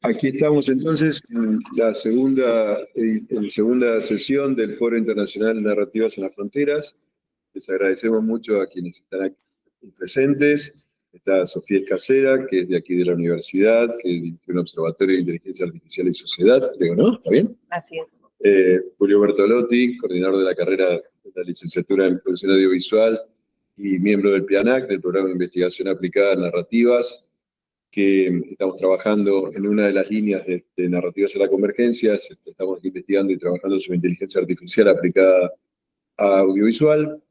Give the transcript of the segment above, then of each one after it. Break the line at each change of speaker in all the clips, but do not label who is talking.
Aquí estamos entonces en la segunda sesión del Foro Internacional de Narrativas en las Fronteras. Les agradecemos mucho a quienes están aquí presentes. Está Sofía Escacera, que es de aquí de la universidad, que dirige un observatorio de inteligencia artificial y sociedad, creo, ¿no? ¿Está bien?
Así es.
Julio Bertolotti, coordinador de la carrera de la licenciatura en producción audiovisual y miembro del PIANAC, del Programa de Investigación Aplicada en Narrativas, que estamos trabajando en una de las líneas de narrativas a la convergencia. Estamos investigando y trabajando sobre inteligencia artificial aplicada a audiovisual,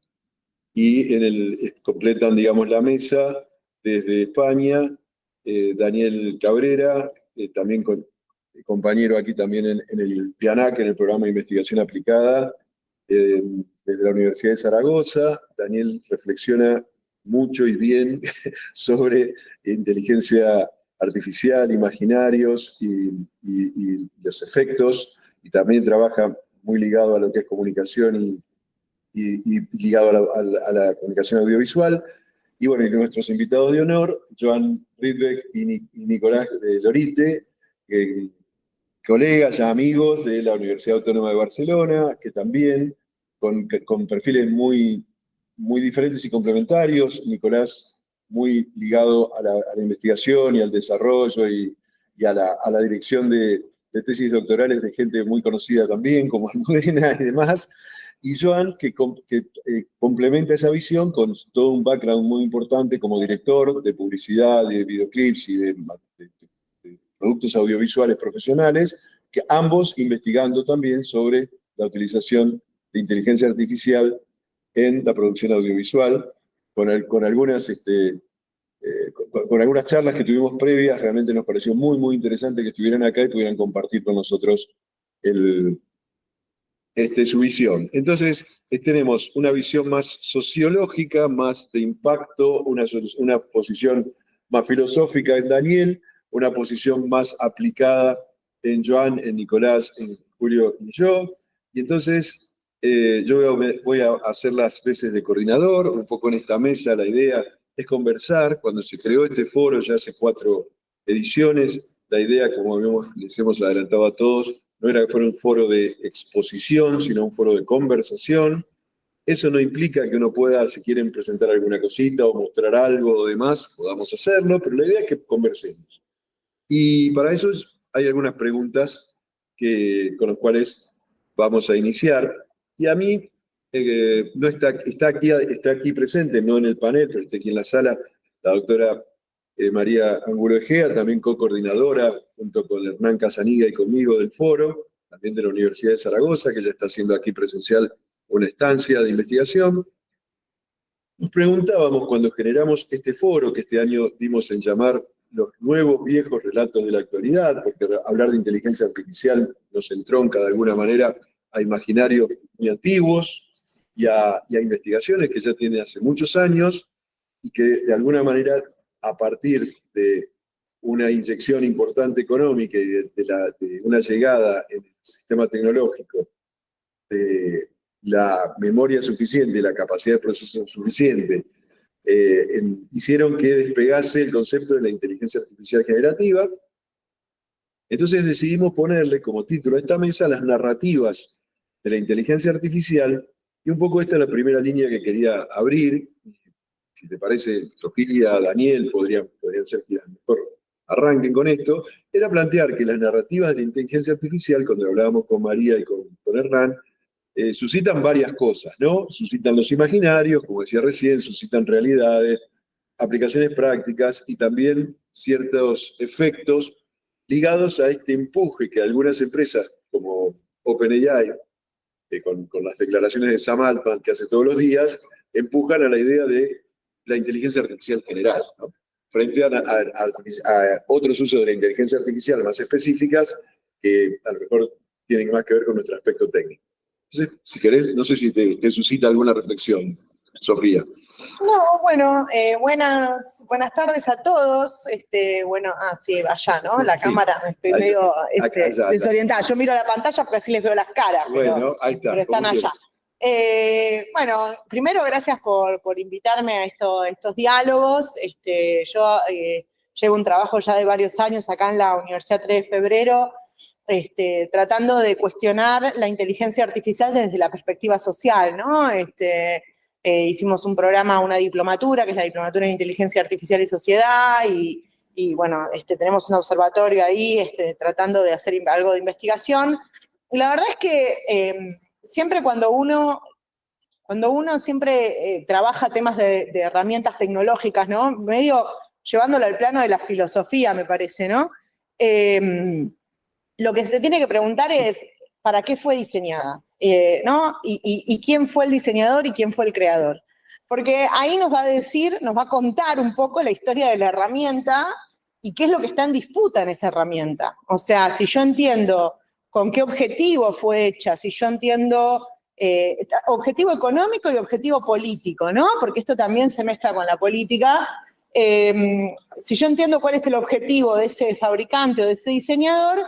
y completan, digamos, la mesa desde España, Daniel Cabrera, también compañero aquí también en el PIANAC, en el Programa de Investigación Aplicada, desde la Universidad de Zaragoza. Daniel reflexiona mucho y bien sobre inteligencia artificial, imaginarios y los efectos, y también trabaja muy ligado a lo que es comunicación y ligado a la comunicación audiovisual. Y bueno, y nuestros invitados de honor, Joan Rydbeck y Nicolás Lorite, colegas, ya amigos de la Universidad Autónoma de Barcelona, que también con perfiles muy diferentes y complementarios. Nicolás muy ligado a la investigación y al desarrollo y a la dirección de tesis doctorales de gente muy conocida también, como Almudena y demás. Y Joan, que complementa esa visión con todo un background muy importante como director de publicidad, de videoclips y de productos audiovisuales profesionales, que ambos investigando también sobre la utilización de inteligencia artificial en la producción audiovisual, con algunas con algunas charlas que tuvimos previas. Realmente nos pareció muy interesante que estuvieran acá y pudieran compartir con nosotros su visión. Entonces, tenemos una visión más sociológica, más de impacto, una posición más filosófica en Daniel, una posición más aplicada en Joan, en Nicolás, en Julio y yo. Y entonces, yo voy a hacer las veces de coordinador. Un poco en esta mesa la idea es conversar. Cuando se creó este foro, ya hace 4 ediciones, la idea, como les hemos adelantado a todos, no era que fuera un foro de exposición, sino un foro de conversación. Eso no implica que uno pueda, si quieren presentar alguna cosita o mostrar algo o demás, podamos hacerlo, pero la idea es que conversemos. Y para eso hay algunas preguntas con las cuales vamos a iniciar. Y a mí, no está aquí presente, no en el panel, pero está aquí en la sala, la doctora María Angulo Egea, también co-coordinadora, junto con Hernán Casaniga y conmigo del foro, también de la Universidad de Zaragoza, que ya está haciendo aquí presencial una estancia de investigación. Nos preguntábamos cuando generamos este foro, que este año dimos en llamar los nuevos viejos relatos de la actualidad, porque hablar de inteligencia artificial nos entronca de alguna manera a imaginarios muy antiguos y a investigaciones que ya tiene hace muchos años, y que de alguna manera, a partir de una inyección importante económica y de una llegada en el sistema tecnológico, de la memoria suficiente, la capacidad de proceso suficiente, hicieron que despegase el concepto de la inteligencia artificial generativa. Entonces decidimos ponerle como título a esta mesa las narrativas de la inteligencia artificial, y un poco esta es la primera línea que quería abrir. Si te parece, Sofía, Daniel, podrían ser quienes mejor arranquen con esto. Era plantear que las narrativas de la inteligencia artificial, cuando hablábamos con María y con Hernán, suscitan varias cosas, ¿no? Suscitan los imaginarios, como decía recién, suscitan realidades, aplicaciones prácticas y también ciertos efectos ligados a este empuje que algunas empresas, como OpenAI, con las declaraciones de Sam Altman que hace todos los días, empujan a la idea de la inteligencia artificial general, ¿no? Frente a otros usos de la inteligencia artificial más específicas, que a lo mejor tienen más que ver con nuestro aspecto técnico. Entonces, si querés, no sé si te suscita alguna reflexión, Sofía.
No, bueno, buenas tardes a todos. Bueno, sí, allá, ¿no? La
Sí,
cámara, estoy medio desorientada. Yo miro la pantalla porque así les veo las caras.
Bueno, ahí está.
Pero están allá. Bueno, primero, gracias por invitarme a estos diálogos. Yo llevo un trabajo ya de varios años acá en la Universidad 3 de Febrero, tratando de cuestionar la inteligencia artificial desde la perspectiva social, ¿no? Hicimos un programa, una diplomatura, que es la Diplomatura en Inteligencia Artificial y Sociedad, y bueno, tenemos un observatorio ahí tratando de hacer algo de investigación. La verdad es que siempre cuando uno siempre trabaja temas de herramientas tecnológicas, ¿no? Medio llevándolo al plano de la filosofía, me parece, ¿no? Lo que se tiene que preguntar es, ¿para qué fue diseñada? ¿No? Y quién fue el diseñador y quién fue el creador. Porque ahí nos va a contar un poco la historia de la herramienta y qué es lo que está en disputa en esa herramienta. O sea, si yo entiendo con qué objetivo fue hecha, si yo entiendo objetivo económico y objetivo político, ¿no? Porque esto también se mezcla con la política. Si yo entiendo cuál es el objetivo de ese fabricante o de ese diseñador,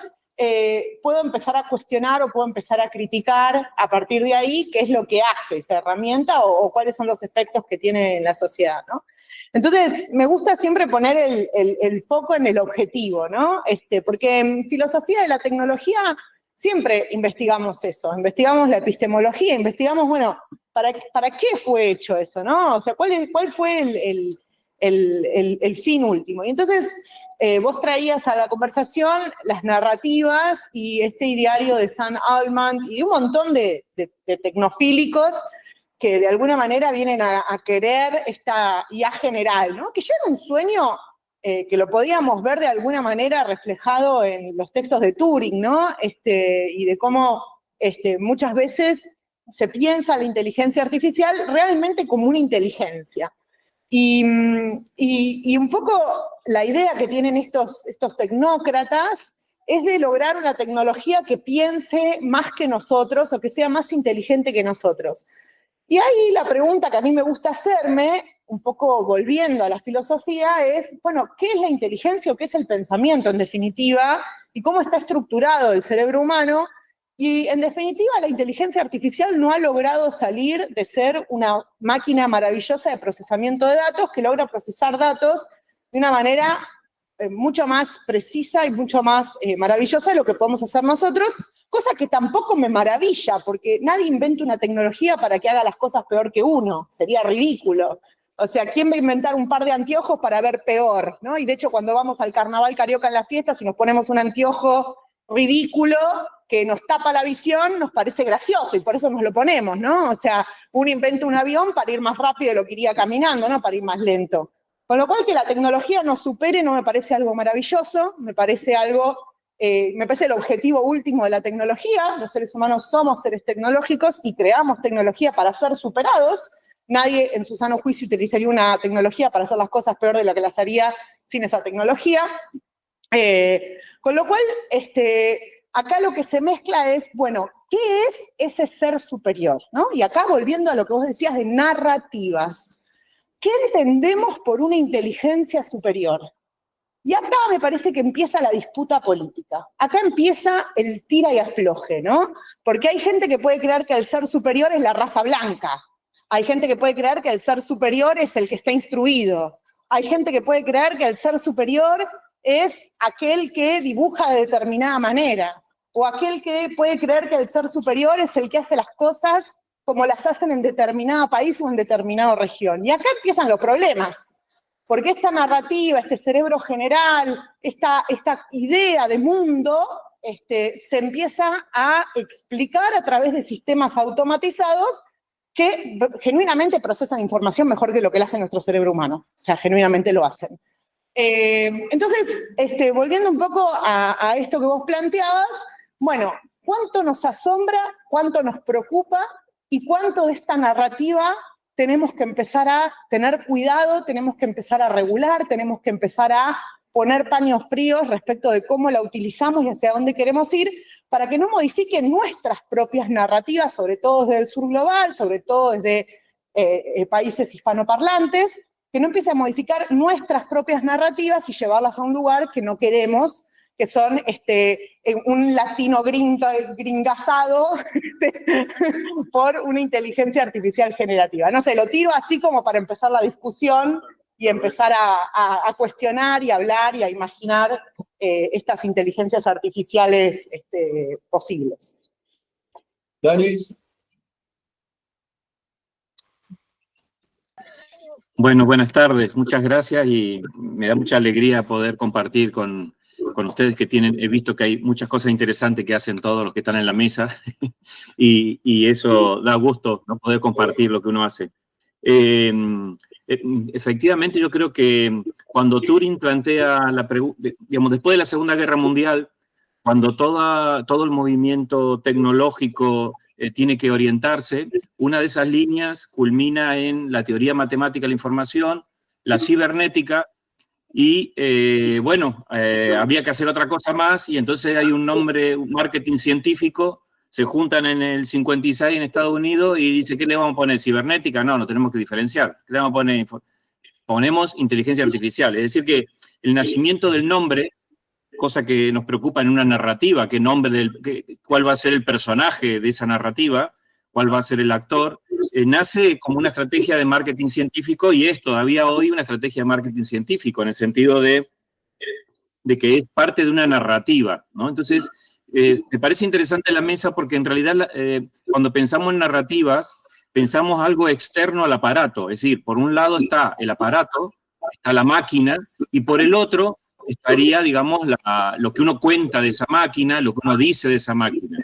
puedo empezar a cuestionar o puedo empezar a criticar a partir de ahí qué es lo que hace esa herramienta o cuáles son los efectos que tiene en la sociedad, ¿no? Entonces, me gusta siempre poner el foco en el objetivo, ¿no? Porque en filosofía de la tecnología siempre investigamos eso, investigamos la epistemología, investigamos, bueno, ¿para qué fue hecho eso, no? O sea, ¿cuál fue el fin último? Y entonces, vos traías a la conversación las narrativas y este ideario de Sam Altman y un montón de tecnofílicos que de alguna manera vienen a querer esta IA general, ¿no? Que ya era un sueño que lo podíamos ver de alguna manera reflejado en los textos de Turing, ¿no? Y de cómo muchas veces se piensa la inteligencia artificial realmente como una inteligencia. Y un poco la idea que tienen estos tecnócratas es de lograr una tecnología que piense más que nosotros o que sea más inteligente que nosotros. Y ahí la pregunta que a mí me gusta hacerme, un poco volviendo a la filosofía, es, bueno, ¿qué es la inteligencia o qué es el pensamiento en definitiva? Y cómo está estructurado el cerebro humano. Y en definitiva, la inteligencia artificial no ha logrado salir de ser una máquina maravillosa de procesamiento de datos que logra procesar datos de una manera mucho más precisa y mucho más maravillosa de lo que podemos hacer nosotros, cosa que tampoco me maravilla, porque nadie inventa una tecnología para que haga las cosas peor que uno, sería ridículo. O sea, ¿quién va a inventar un par de anteojos para ver peor, ¿no? Y de hecho, cuando vamos al carnaval carioca en las fiestas y nos ponemos un anteojo ridículo que nos tapa la visión, nos parece gracioso y por eso nos lo ponemos, ¿no? O sea, uno inventa un avión para ir más rápido de lo que iría caminando, ¿no? Para ir más lento. Con lo cual, que la tecnología nos supere no me parece algo maravilloso, me parece el objetivo último de la tecnología. Los seres humanos somos seres tecnológicos y creamos tecnología para ser superados. Nadie en su sano juicio utilizaría una tecnología para hacer las cosas peor de lo que las haría sin esa tecnología. Con lo cual, acá lo que se mezcla es, bueno, ¿qué es ese ser superior? ¿No? Y acá, volviendo a lo que vos decías de narrativas, ¿qué entendemos por una inteligencia superior? Y acá me parece que empieza la disputa política. Acá empieza el tira y afloje, ¿no? Porque hay gente que puede creer que el ser superior es la raza blanca. Hay gente que puede creer que el ser superior es el que está instruido. Hay gente que puede creer que el ser superior es aquel que dibuja de determinada manera. O aquel que puede creer que el ser superior es el que hace las cosas como las hacen en determinado país o en determinada región. Y acá empiezan los problemas. Porque esta narrativa, este cerebro general, esta idea de mundo, se empieza a explicar a través de sistemas automatizados que genuinamente procesan información mejor que lo que lo hace nuestro cerebro humano. O sea, genuinamente lo hacen. Entonces, volviendo un poco a esto que vos planteabas, bueno, ¿cuánto nos asombra, cuánto nos preocupa y cuánto de esta narrativa tenemos que empezar a tener cuidado, tenemos que empezar a regular, tenemos que empezar a poner paños fríos respecto de cómo la utilizamos y hacia dónde queremos ir, para que no modifiquen nuestras propias narrativas, sobre todo desde el sur global, sobre todo desde países hispanoparlantes, que no empiece a modificar nuestras propias narrativas y llevarlas a un lugar que no queremos, que son un latino gringazado por una inteligencia artificial generativa. No sé, lo tiro así como para empezar la discusión y empezar a cuestionar y a hablar y a imaginar estas inteligencias artificiales posibles.
Dani.
Bueno, buenas tardes, muchas gracias y me da mucha alegría poder compartir con ustedes que he visto que hay muchas cosas interesantes que hacen todos los que están en la mesa y eso da gusto, ¿no?, poder compartir lo que uno hace. Efectivamente, yo creo que cuando Turing plantea la pregunta, digamos, después de la Segunda Guerra Mundial, cuando todo el movimiento tecnológico tiene que orientarse, una de esas líneas culmina en la teoría matemática de la información, la cibernética, y había que hacer otra cosa más, y entonces hay un nombre, un marketing científico, se juntan en el 56 en Estados Unidos y dice, ¿qué le vamos a poner? ¿Cibernética? No, no tenemos que diferenciar. ¿Qué le vamos a poner? Ponemos inteligencia artificial. Es decir que el nacimiento del nombre, cosa que nos preocupa en una narrativa, cuál va a ser el personaje de esa narrativa, cuál va a ser el actor, nace como una estrategia de marketing científico y es todavía hoy una estrategia de marketing científico, en el sentido de que es parte de una narrativa, ¿no? Entonces, me parece interesante la mesa porque en realidad cuando pensamos en narrativas, pensamos algo externo al aparato, es decir, por un lado está el aparato, está la máquina, y por el otro estaría, digamos, lo que uno cuenta de esa máquina, lo que uno dice de esa máquina.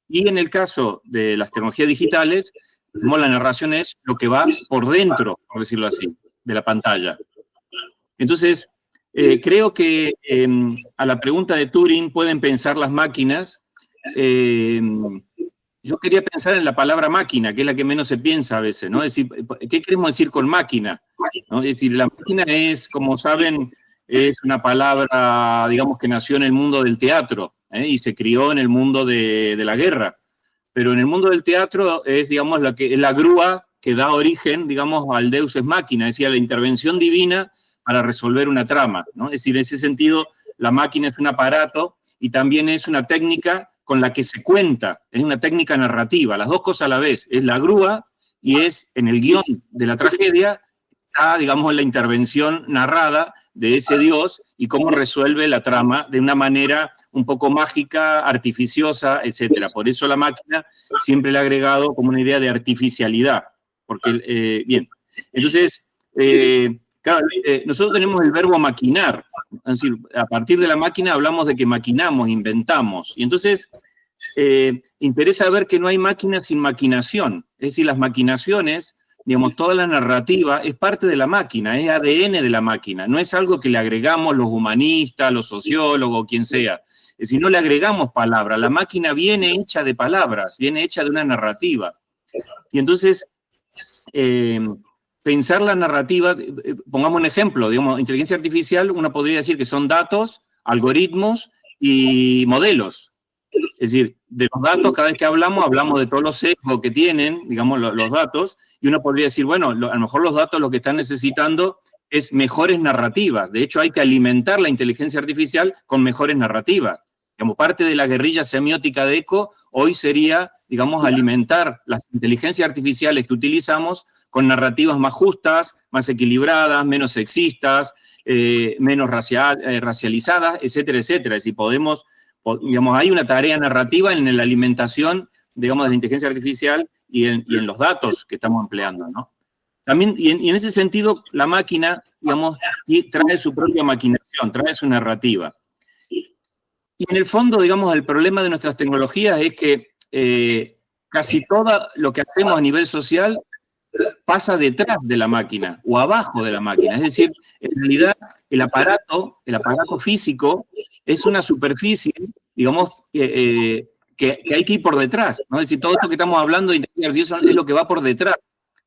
Y en el caso de las tecnologías digitales, como la narración es lo que va por dentro, por decirlo así, de la pantalla. Entonces, creo que a la pregunta de Turing, ¿pueden pensar las máquinas? Yo quería pensar en la palabra máquina, que es la que menos se piensa a veces, ¿no? Es decir, ¿qué queremos decir con máquina? ¿No? Es decir, la máquina es, como saben, es una palabra, digamos, que nació en el mundo del teatro, y se crió en el mundo de la guerra. Pero en el mundo del teatro es, digamos, la grúa que da origen, digamos, al Deus ex machina, es decir, a la intervención divina para resolver una trama, ¿no? Es decir, en ese sentido, la máquina es un aparato y también es una técnica con la que se cuenta, es una técnica narrativa, las dos cosas a la vez, es la grúa y es, en el guión de la tragedia, está, digamos, la intervención narrada de ese Dios y cómo resuelve la trama de una manera un poco mágica, artificiosa, etc. Por eso la máquina siempre le ha agregado como una idea de artificialidad. Porque, bien, entonces, claro, nosotros tenemos el verbo maquinar, es decir, a partir de la máquina hablamos de que maquinamos, inventamos, y entonces interesa ver que no hay máquina sin maquinación, es decir, las maquinaciones, digamos, toda la narrativa es parte de la máquina, es ADN de la máquina, no es algo que le agregamos los humanistas, los sociólogos, quien sea, es decir, no le agregamos palabras, la máquina viene hecha de palabras, viene hecha de una narrativa, y entonces, pensar la narrativa, pongamos un ejemplo, digamos, inteligencia artificial, uno podría decir que son datos, algoritmos y modelos. Es decir, de los datos, cada vez que hablamos de todos los sesgos que tienen, digamos, los datos, y uno podría decir, bueno, a lo mejor los datos lo que están necesitando es mejores narrativas. De hecho, hay que alimentar la inteligencia artificial con mejores narrativas. Digamos, parte de la guerrilla semiótica de Eco hoy sería, digamos, alimentar las inteligencias artificiales que utilizamos con narrativas más justas, más equilibradas, menos sexistas, menos racializadas, etcétera, etcétera. Es decir, digamos, hay una tarea narrativa en la alimentación, digamos, de la inteligencia artificial y en los datos que estamos empleando, ¿no? También, y en ese sentido, la máquina, digamos, trae su propia maquinación, trae su narrativa. Y en el fondo, digamos, el problema de nuestras tecnologías es que casi todo lo que hacemos a nivel social pasa detrás de la máquina o abajo de la máquina. Es decir, en realidad el aparato físico es una superficie, digamos, que hay que ir por detrás, ¿no? Es decir, todo esto que estamos hablando de inteligencia artificial es lo que va por detrás.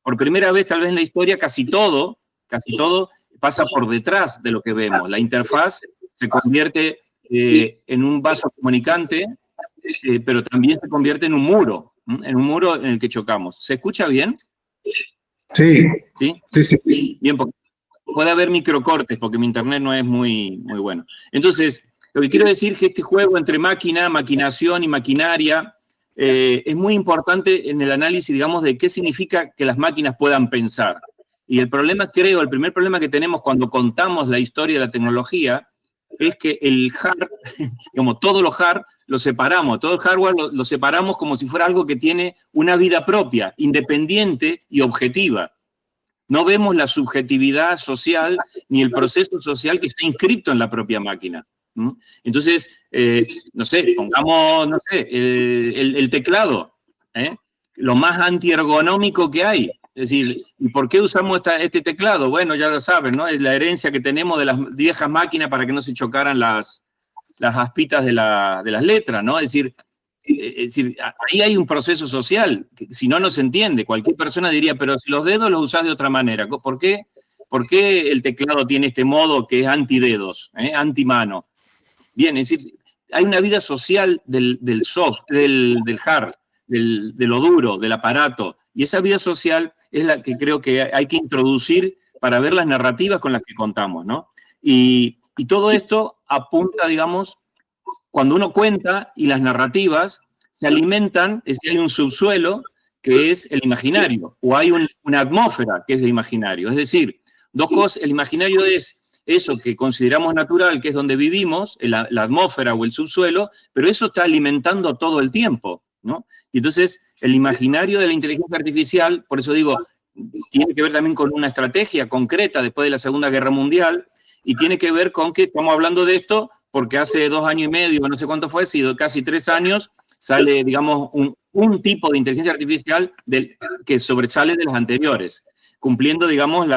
Por primera vez, tal vez en la historia, casi todo pasa por detrás de lo que vemos. La interfaz se convierte en un vaso comunicante, pero también se convierte en un muro en el que chocamos. ¿Se escucha bien?
Sí.
¿Sí?
Sí, sí.
Bien, porque puede haber microcortes, porque mi internet no es muy bueno. Entonces, lo que quiero decir es que este juego entre máquina, maquinación y maquinaria es muy importante en el análisis, digamos, de qué significa que las máquinas puedan pensar. Y el problema, creo, el primer problema que tenemos cuando contamos la historia de la tecnología es que el hard, como todos los hard, lo separamos, todo el hardware lo separamos como si fuera algo que tiene una vida propia, independiente y objetiva. No vemos la subjetividad social ni el proceso social que está inscrito en la propia máquina. Entonces, no sé, pongamos, no sé, el teclado, lo más antiergonómico que hay. Es decir, ¿y por qué usamos este teclado? Bueno, ya lo saben, ¿no? Es la herencia que tenemos de las viejas máquinas para que no se chocaran las aspitas de las letras, ¿no? Es decir, ahí hay un proceso social, que si no, no se entiende. Cualquier persona diría, pero si los dedos los usás de otra manera, ¿por qué el teclado tiene este modo que es antidedos, antimano? Bien, es decir, hay una vida social del soft, del hard, de lo duro, del aparato, y esa vida social es la que creo que hay que introducir para ver las narrativas con las que contamos, ¿no? Y todo esto apunta, digamos, cuando uno cuenta y las narrativas se alimentan, es que hay un subsuelo que es el imaginario, o hay una atmósfera que es el imaginario. Es decir, dos cosas, el imaginario es eso que consideramos natural, que es donde vivimos, la atmósfera o el subsuelo, pero eso está alimentando todo el tiempo, ¿no? Y entonces, el imaginario de la inteligencia artificial, por eso digo, tiene que ver también con una estrategia concreta después de la Segunda Guerra Mundial, y tiene que ver con que estamos hablando de esto porque hace 2 años y medio, no sé cuánto fue, casi 3 años, sale, digamos, un tipo de inteligencia artificial que sobresale de las anteriores, cumpliendo, digamos,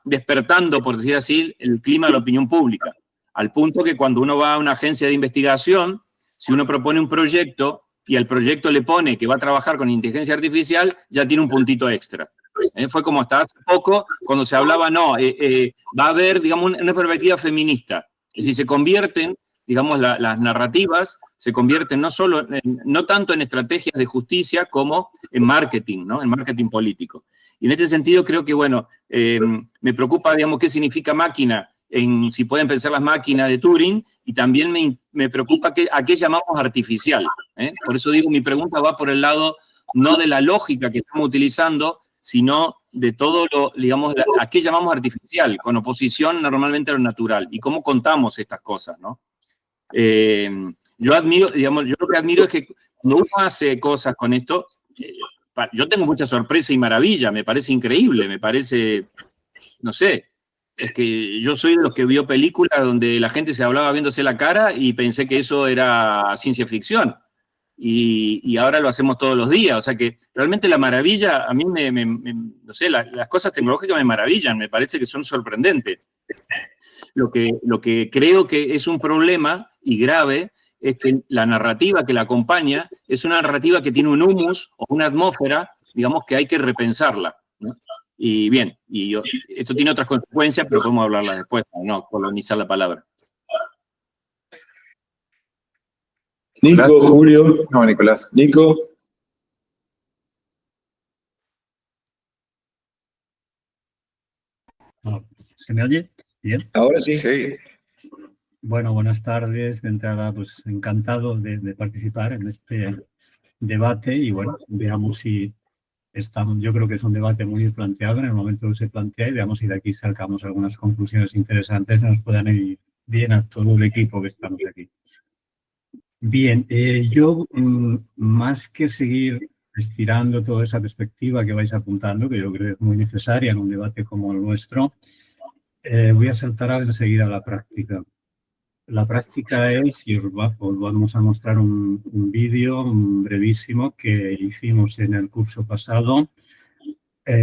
despertando, por decir así, el clima de la opinión pública, al punto que cuando uno va a una agencia de investigación, si uno propone un proyecto y al proyecto le pone que va a trabajar con inteligencia artificial, ya tiene un puntito extra. Fue como hasta hace poco, cuando se hablaba, va a haber, digamos, una perspectiva feminista. Es decir, se convierten, digamos, las narrativas, se convierten no tanto en estrategias de justicia como en marketing, ¿no? En marketing político. Y en este sentido creo que, bueno, me preocupa, digamos, qué significa máquina, si pueden pensar las máquinas de Turing, y también me preocupa a qué llamamos artificial. Por eso digo, mi pregunta va por el lado no de la lógica que estamos utilizando, sino de todo digamos, a qué llamamos artificial, con oposición normalmente a lo natural, y cómo contamos estas cosas, ¿no? Yo admiro, digamos, yo lo que admiro es que cuando uno hace cosas con esto, yo tengo mucha sorpresa y maravilla, me parece increíble, me parece, no sé, es que yo soy de los que vio películas donde la gente se hablaba viéndose la cara y pensé que eso era ciencia ficción. Y ahora lo hacemos todos los días, o sea que realmente la maravilla, a mí no sé, las cosas tecnológicas me maravillan, me parece que son sorprendentes. Lo que creo que es un problema y grave es que la narrativa que la acompaña es una narrativa que tiene un humus o una atmósfera, digamos, que hay que repensarla, ¿no? Y bien, esto tiene otras consecuencias, pero podemos hablarlas después, no colonizar la palabra.
Nico, Julio.
No, Nicolás.
Nico.
¿Se me oye? ¿Bien?
Ahora sí.
Sí.
Bueno, buenas tardes. De entrada, pues encantado de participar en este debate y bueno, veamos si estamos. Yo creo que es un debate muy bien planteado en el momento que se plantea y veamos si de aquí sacamos algunas conclusiones interesantes que nos puedan ir bien a todo el equipo que estamos aquí. Bien, yo más que seguir estirando toda esa perspectiva que vais apuntando, que yo creo que es muy necesaria en un debate como el nuestro, voy a saltar enseguida a la práctica. La práctica es, y os vamos a mostrar un vídeo brevísimo que hicimos en el curso pasado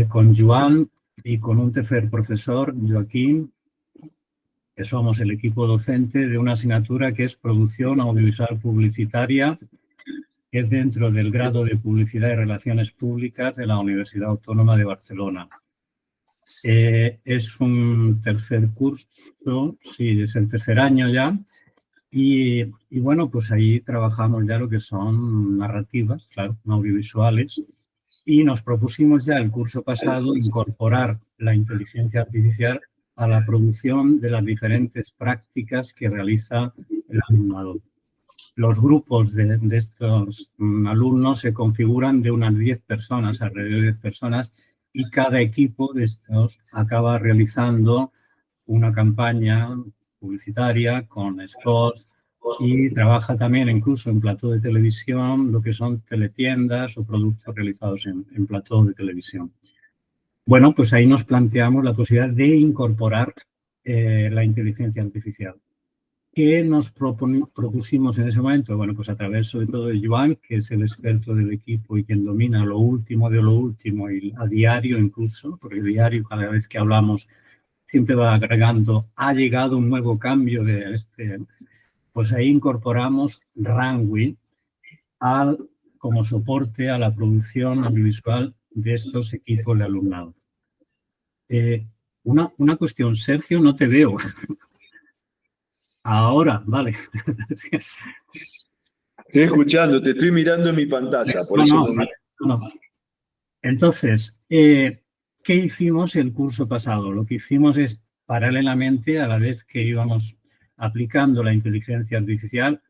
con Joan y con un tercer profesor, Joaquín, que somos el equipo docente de una asignatura que es Producción Audiovisual Publicitaria, que es dentro del grado de Publicidad y Relaciones Públicas de la Universidad Autónoma de Barcelona. Es un tercer curso, sí, es el tercer año ya, y bueno, pues ahí trabajamos ya lo que son narrativas, claro, no audiovisuales, y nos propusimos ya el curso pasado incorporar la inteligencia artificial a la producción de las diferentes prácticas que realiza el alumnado. Los grupos de estos alumnos se configuran de unas 10 personas, alrededor de 10 personas, y cada equipo de estos acaba realizando una campaña publicitaria con spots y trabaja también incluso en plató de televisión, lo que son teletiendas o productos realizados en plató de televisión. Bueno, pues ahí nos planteamos la posibilidad de incorporar la inteligencia artificial. ¿Qué nos propusimos en ese momento? Bueno, pues a través sobre todo de Joan, que es el experto del equipo y quien domina lo último de lo último y a diario incluso, porque a diario cada vez que hablamos siempre va agregando, ha llegado un nuevo cambio de pues ahí incorporamos Runway como soporte a la producción audiovisual de estos equipos de alumnado. Una cuestión, Sergio, no te veo. Ahora, vale.
Estoy escuchando, te estoy mirando en mi pantalla. Por eso
no. Entonces, ¿qué hicimos el curso pasado? Lo que hicimos es, paralelamente, a la vez que íbamos aplicando la inteligencia artificial,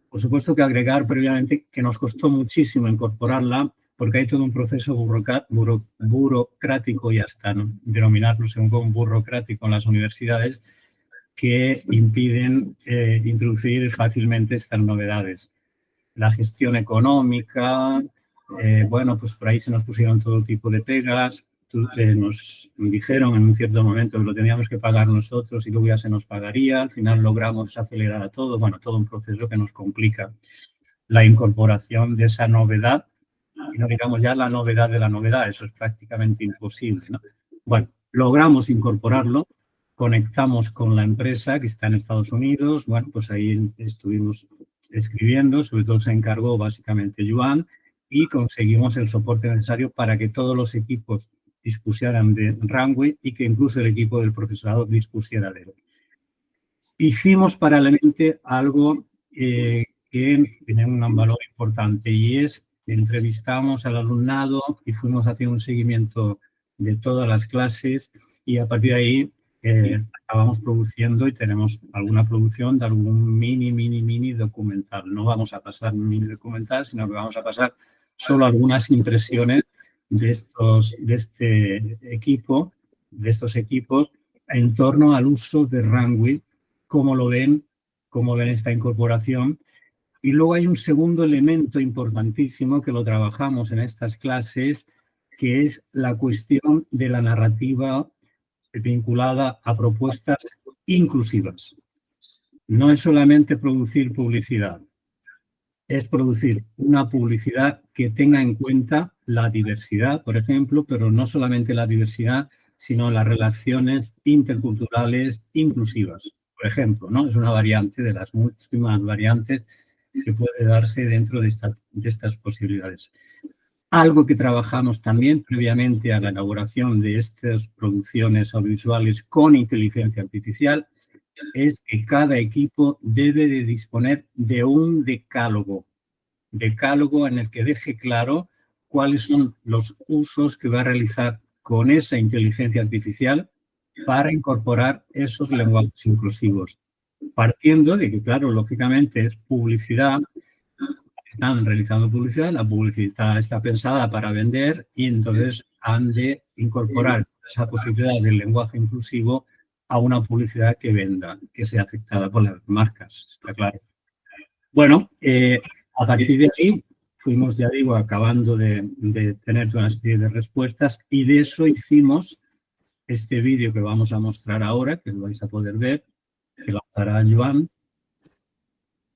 por supuesto que agregar previamente, que nos costó muchísimo incorporarla, porque hay todo un proceso burocrático, y hasta denominarlo según burocrático en las universidades, que impiden introducir fácilmente estas novedades. La gestión económica, bueno, pues por ahí se nos pusieron todo tipo de pegas, nos dijeron en un cierto momento que lo teníamos que pagar nosotros y luego ya se nos pagaría, al final logramos acelerar a todo, bueno, todo un proceso que nos complica la incorporación de esa novedad, y no digamos ya la novedad de la novedad, eso es prácticamente imposible, ¿no? Bueno, logramos incorporarlo, conectamos con la empresa que está en Estados Unidos, bueno, pues ahí estuvimos escribiendo, sobre todo se encargó básicamente Joan, y conseguimos el soporte necesario para que todos los equipos dispusieran de Runway y que incluso el equipo del profesorado dispusiera de él. Hicimos paralelamente algo que tiene un valor importante, y es que entrevistamos al alumnado y fuimos haciendo un seguimiento de todas las clases, y a partir de ahí acabamos produciendo y tenemos alguna producción de algún mini documental. No vamos a pasar un mini documental, sino que vamos a pasar solo algunas impresiones de este equipo, de estos equipos, en torno al uso de Runway, cómo ven esta incorporación. Y luego hay un segundo elemento importantísimo que lo trabajamos en estas clases, que es la cuestión de la narrativa vinculada a propuestas inclusivas. No es solamente producir publicidad, es producir una publicidad que tenga en cuenta la diversidad, por ejemplo, pero no solamente la diversidad, sino las relaciones interculturales inclusivas. Por ejemplo, ¿no? Es una variante de las múltiples variantes que puede darse dentro de estas posibilidades. Algo que trabajamos también previamente a la elaboración de estas producciones audiovisuales con inteligencia artificial es que cada equipo debe de disponer de un decálogo en el que deje claro cuáles son los usos que va a realizar con esa inteligencia artificial para incorporar esos lenguajes inclusivos. Partiendo de que, claro, lógicamente es publicidad, están realizando publicidad, la publicidad está pensada para vender y entonces han de incorporar esa posibilidad del lenguaje inclusivo a una publicidad que venda, que sea aceptada por las marcas, está claro. Bueno, a partir de ahí fuimos, ya digo, acabando de tener una serie de respuestas, y de eso hicimos este vídeo que vamos a mostrar ahora, que lo vais a poder ver, que lanzará Joan,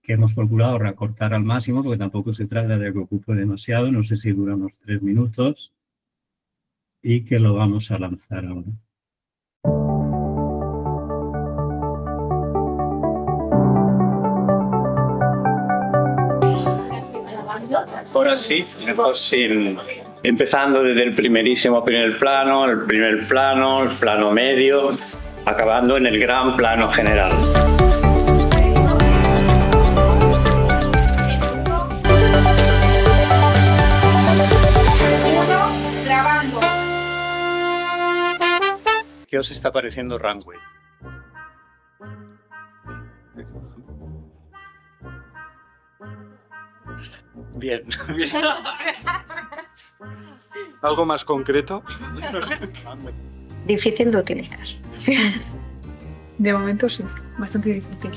que hemos procurado recortar al máximo, porque tampoco se trata de que ocupe demasiado, no sé si dura unos 3 minutos, y que lo vamos a lanzar ahora.
Ahora sí, mejor empezando desde el primer plano, el plano medio, acabando en el gran plano general. ¿Qué os está pareciendo Runway? Bien.
¿Algo más concreto?
Difícil de utilizar.
De momento sí, bastante difícil.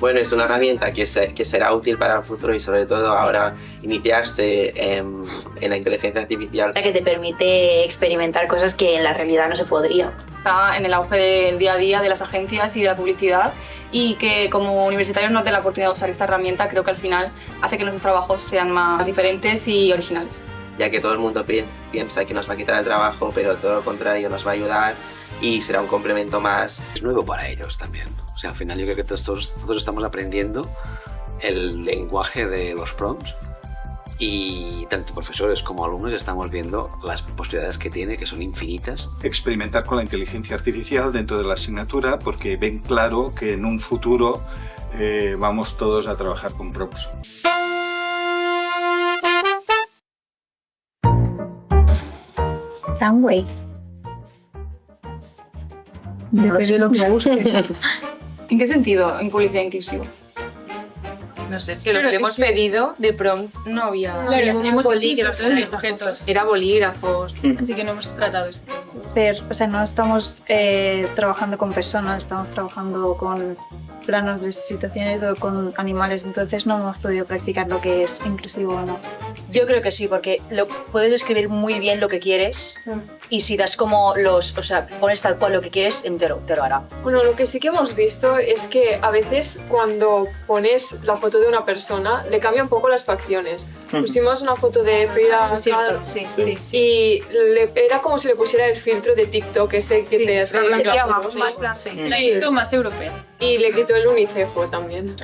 Bueno, es una herramienta que será útil para el futuro y sobre todo ahora iniciarse en la inteligencia artificial.
Que te permite experimentar cosas que en la realidad no se podría.
Está en el auge del día a día de las agencias y de la publicidad, y que como universitarios nos den la oportunidad de usar esta herramienta, creo que al final hace que nuestros trabajos sean más diferentes y originales.
Ya que todo el mundo piensa que nos va a quitar el trabajo, pero todo lo contrario, nos va a ayudar y será un complemento más.
Es nuevo para ellos también. O sea, al final yo creo que todos estamos aprendiendo el lenguaje de los prompts, y tanto profesores como alumnos estamos viendo las posibilidades que tiene, que son infinitas.
Experimentar con la inteligencia artificial dentro de la asignatura, porque ven claro que en un futuro vamos todos a trabajar con prompts.
Runway.
Depende de lo que busques. ¿En qué sentido? En publicidad inclusiva.
No sé, es que lo que hemos pedido de prompt no había...
Claro, hemos
bolígrafos,
objetos.
era bolígrafos.
Así que no hemos tratado este tema.
O sea, no estamos trabajando con personas, estamos trabajando con planos de situaciones o con animales, entonces no hemos podido practicar lo que es inclusivo o no.
Yo creo que sí, porque puedes escribir muy bien lo que quieres y si das como pones tal cual lo que quieres, te lo hará.
Bueno, lo que sí que hemos visto es que a veces cuando pones la foto de una persona, le cambia un poco las facciones. Pusimos una foto de Frida Kahlo y era como si le pusiera el filtro de TikTok, ese que te hace
más europeo.
Y le quitó el unicejo también.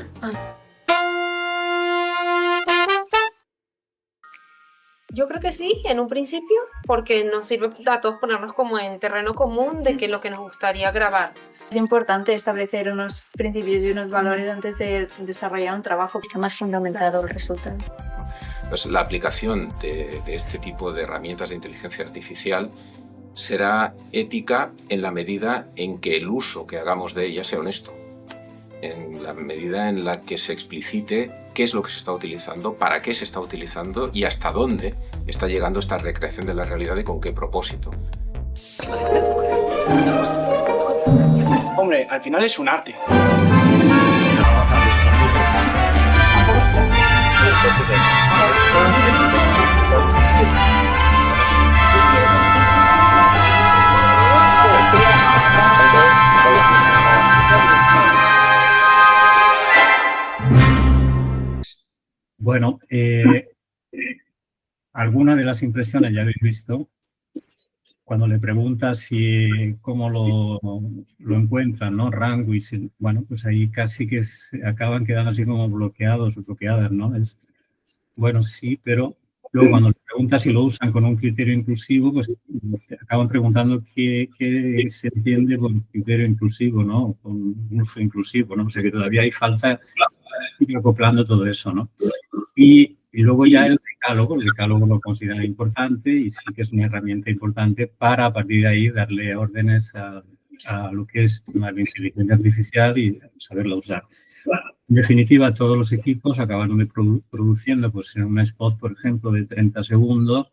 Yo creo que sí, en un principio, porque nos sirve a todos ponernos como en terreno común de qué es lo que nos gustaría grabar.
Es importante establecer unos principios y unos valores antes de desarrollar un trabajo.
Está más fundamentado el resultado.
Pues la aplicación de este tipo de herramientas de inteligencia artificial será ética en la medida en que el uso que hagamos de ella sea honesto, en la medida en la que se explicite qué es lo que se está utilizando, para qué se está utilizando y hasta dónde está llegando esta recreación de la realidad y con qué propósito.
Hombre, al final es un arte.
Bueno, algunas de las impresiones ya habéis visto. Cuando le preguntas cómo lo encuentran, ¿no? Rango, bueno, pues ahí casi que acaban quedando así como bloqueados o bloqueadas, ¿no? Bueno, sí, pero luego cuando le preguntas si lo usan con un criterio inclusivo, pues acaban preguntando qué se entiende por criterio inclusivo, ¿no? Con un uso inclusivo, ¿no? O sea que todavía hay falta ir acoplando todo eso, ¿no? Y luego ya el decálogo lo considera importante y sí que es una herramienta importante para a partir de ahí darle órdenes a lo que es la inteligencia artificial y saberla usar. En definitiva, todos los equipos acabaron produciendo pues, en un spot, por ejemplo, de 30 segundos,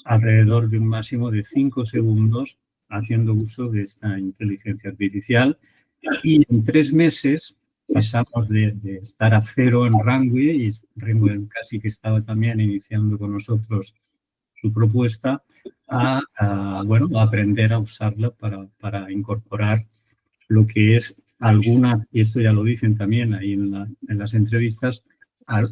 alrededor de un máximo de 5 segundos haciendo uso de esta inteligencia artificial. Y en 3 meses pasamos de estar a 0 en Runway, y Runway casi que estaba también iniciando con nosotros su propuesta, a aprender a usarla para incorporar lo que es alguna, y esto ya lo dicen también ahí en las entrevistas,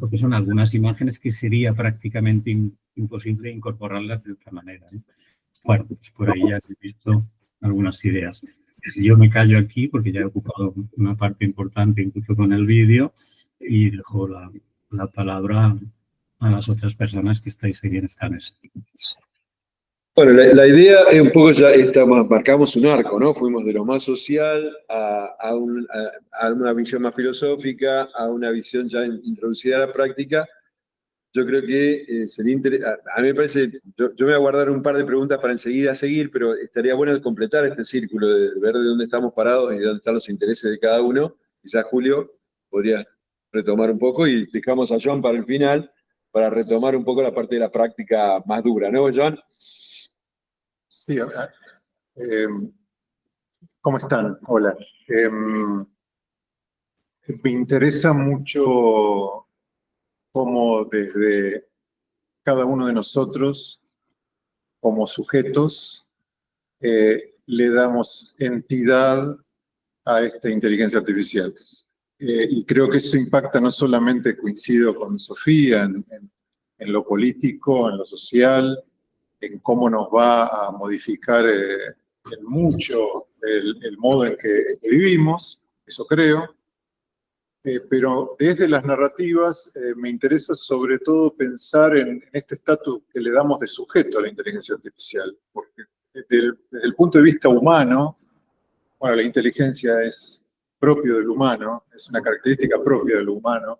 lo que son algunas imágenes que sería prácticamente imposible incorporarlas de otra manera, ¿no? Bueno, pues por ahí ya he visto algunas ideas. Yo me callo aquí porque ya he ocupado una parte importante incluso con el vídeo y dejo la palabra a las otras personas que estáis aquí en esta mesa.
Bueno, la idea es un poco ya marcamos un arco, ¿no? Fuimos de lo más social a una visión más filosófica, a una visión ya introducida a la práctica. Yo creo que sería interesante, a mí me parece, yo me voy a guardar un par de preguntas para enseguida seguir, pero estaría bueno completar este círculo, de ver de dónde estamos parados y de dónde están los intereses de cada uno. Quizás Julio podría retomar un poco y dejamos a Joan para el final, para retomar un poco la parte de la práctica más dura, ¿no, Joan?
Sí, ¿cómo están? Hola. Me interesa mucho cómo desde cada uno de nosotros, como sujetos, le damos entidad a esta inteligencia artificial. Y creo que eso impacta no solamente, coincido con Sofía, en lo político, en lo social, en cómo nos va a modificar en mucho el modo en que vivimos, eso creo. Pero desde las narrativas me interesa sobre todo pensar en este estatus que le damos de sujeto a la inteligencia artificial, porque desde el punto de vista humano, bueno, la inteligencia es propio del humano, es una característica propia del humano,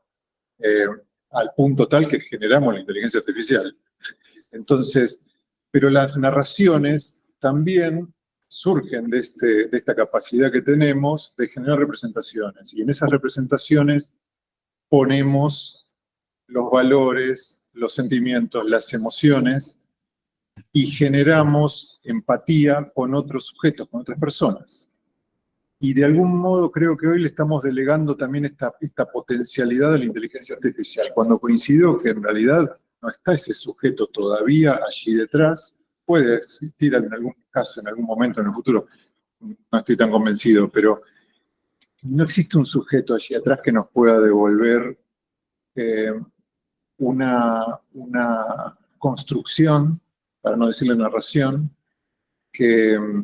al punto tal que generamos la inteligencia artificial. Entonces, pero las narraciones también surgen de esta capacidad que tenemos de generar representaciones. Y en esas representaciones ponemos los valores, los sentimientos, las emociones, y generamos empatía con otros sujetos, con otras personas. Y de algún modo creo que hoy le estamos delegando también esta potencialidad de la inteligencia artificial, cuando coincido que en realidad no está ese sujeto todavía allí detrás. Puede existir en algún caso, en algún momento en el futuro, no estoy tan convencido, pero no existe un sujeto allí atrás que nos pueda devolver una construcción, para no decirle narración, que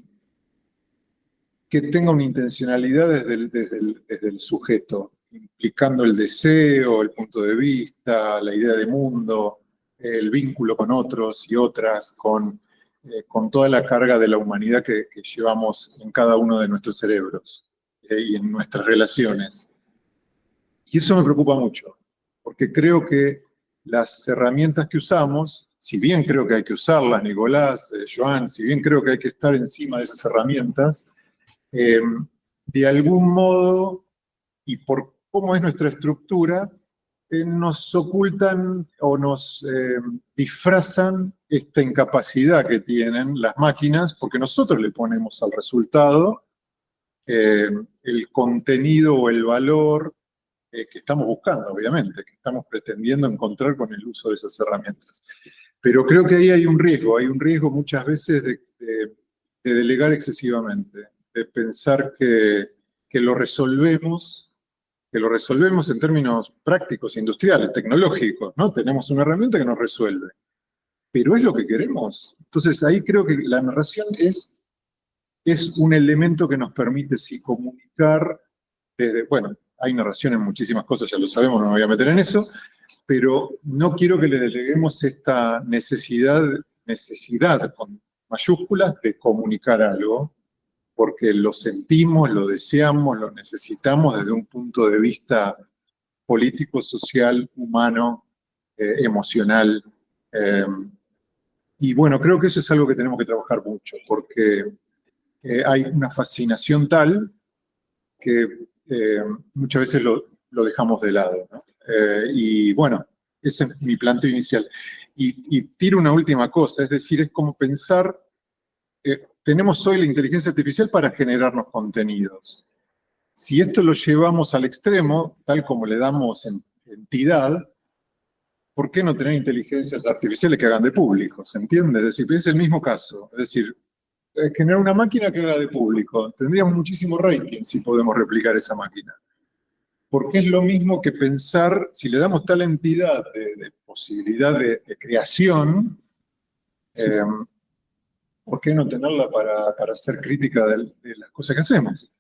tenga una intencionalidad desde el sujeto, implicando el deseo, el punto de vista, la idea de mundo, el vínculo con otros y otras, con toda la carga de la humanidad que llevamos en cada uno de nuestros cerebros y en nuestras relaciones. Y eso me preocupa mucho, porque creo que las herramientas que usamos, si bien creo que hay que usarlas, Nicolás, Joan, si bien creo que hay que estar encima de esas herramientas, de algún modo, y por cómo es nuestra estructura, nos ocultan o nos disfrazan esta incapacidad que tienen las máquinas, porque nosotros le ponemos al resultado el contenido o el valor que estamos buscando, obviamente, que estamos pretendiendo encontrar con el uso de esas herramientas. Pero creo que ahí hay un riesgo muchas veces de delegar excesivamente, de pensar que lo resolvemos en términos prácticos, industriales, tecnológicos, ¿no? Tenemos una herramienta que nos resuelve. Pero ¿es lo que queremos? Entonces ahí creo que la narración es un elemento que nos permite sí comunicar desde, bueno, hay narración en muchísimas cosas, ya lo sabemos, no me voy a meter en eso, pero no quiero que le deleguemos esta necesidad con mayúsculas de comunicar algo, porque lo sentimos, lo deseamos, lo necesitamos desde un punto de vista político, social, humano, emocional. Y bueno, creo que eso es algo que tenemos que trabajar mucho, porque hay una fascinación tal que muchas veces lo dejamos de lado, ¿no? Y bueno, ese es mi planteo inicial. Y tiro una última cosa, es decir, es como pensar... tenemos hoy la inteligencia artificial para generarnos contenidos. Si esto lo llevamos al extremo, tal como le damos entidad, ¿por qué no tener inteligencias artificiales que hagan de público? ¿Se entiende? Es decir, es el mismo caso. Es decir, generar una máquina que haga de público. Tendríamos muchísimo rating si podemos replicar esa máquina. Porque es lo mismo que pensar, si le damos tal entidad de posibilidad de creación, ¿por qué no tenerla para hacer crítica de las cosas que hacemos?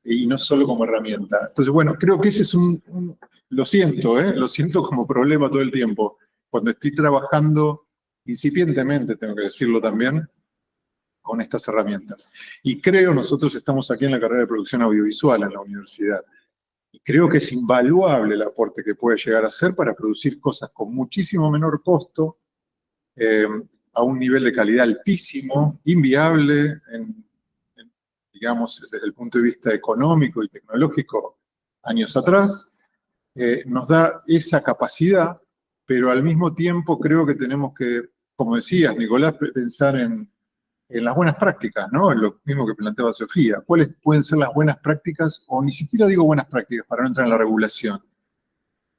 Y no solo como herramienta. Entonces, bueno, creo que ese es lo siento como problema todo el tiempo. Cuando estoy trabajando incipientemente, tengo que decirlo también, con estas herramientas. Y creo, nosotros estamos aquí en la carrera de producción audiovisual en la universidad, y creo que es invaluable el aporte que puede llegar a hacer para producir cosas con muchísimo menor costo, a un nivel de calidad altísimo, inviable, digamos, desde el punto de vista económico y tecnológico, años atrás, nos da esa capacidad, pero al mismo tiempo creo que tenemos que, como decías, Nicolás, pensar en en las buenas prácticas, ¿no? Lo mismo que planteaba Sofía. ¿Cuáles pueden ser las buenas prácticas? O ni siquiera digo buenas prácticas para no entrar en la regulación.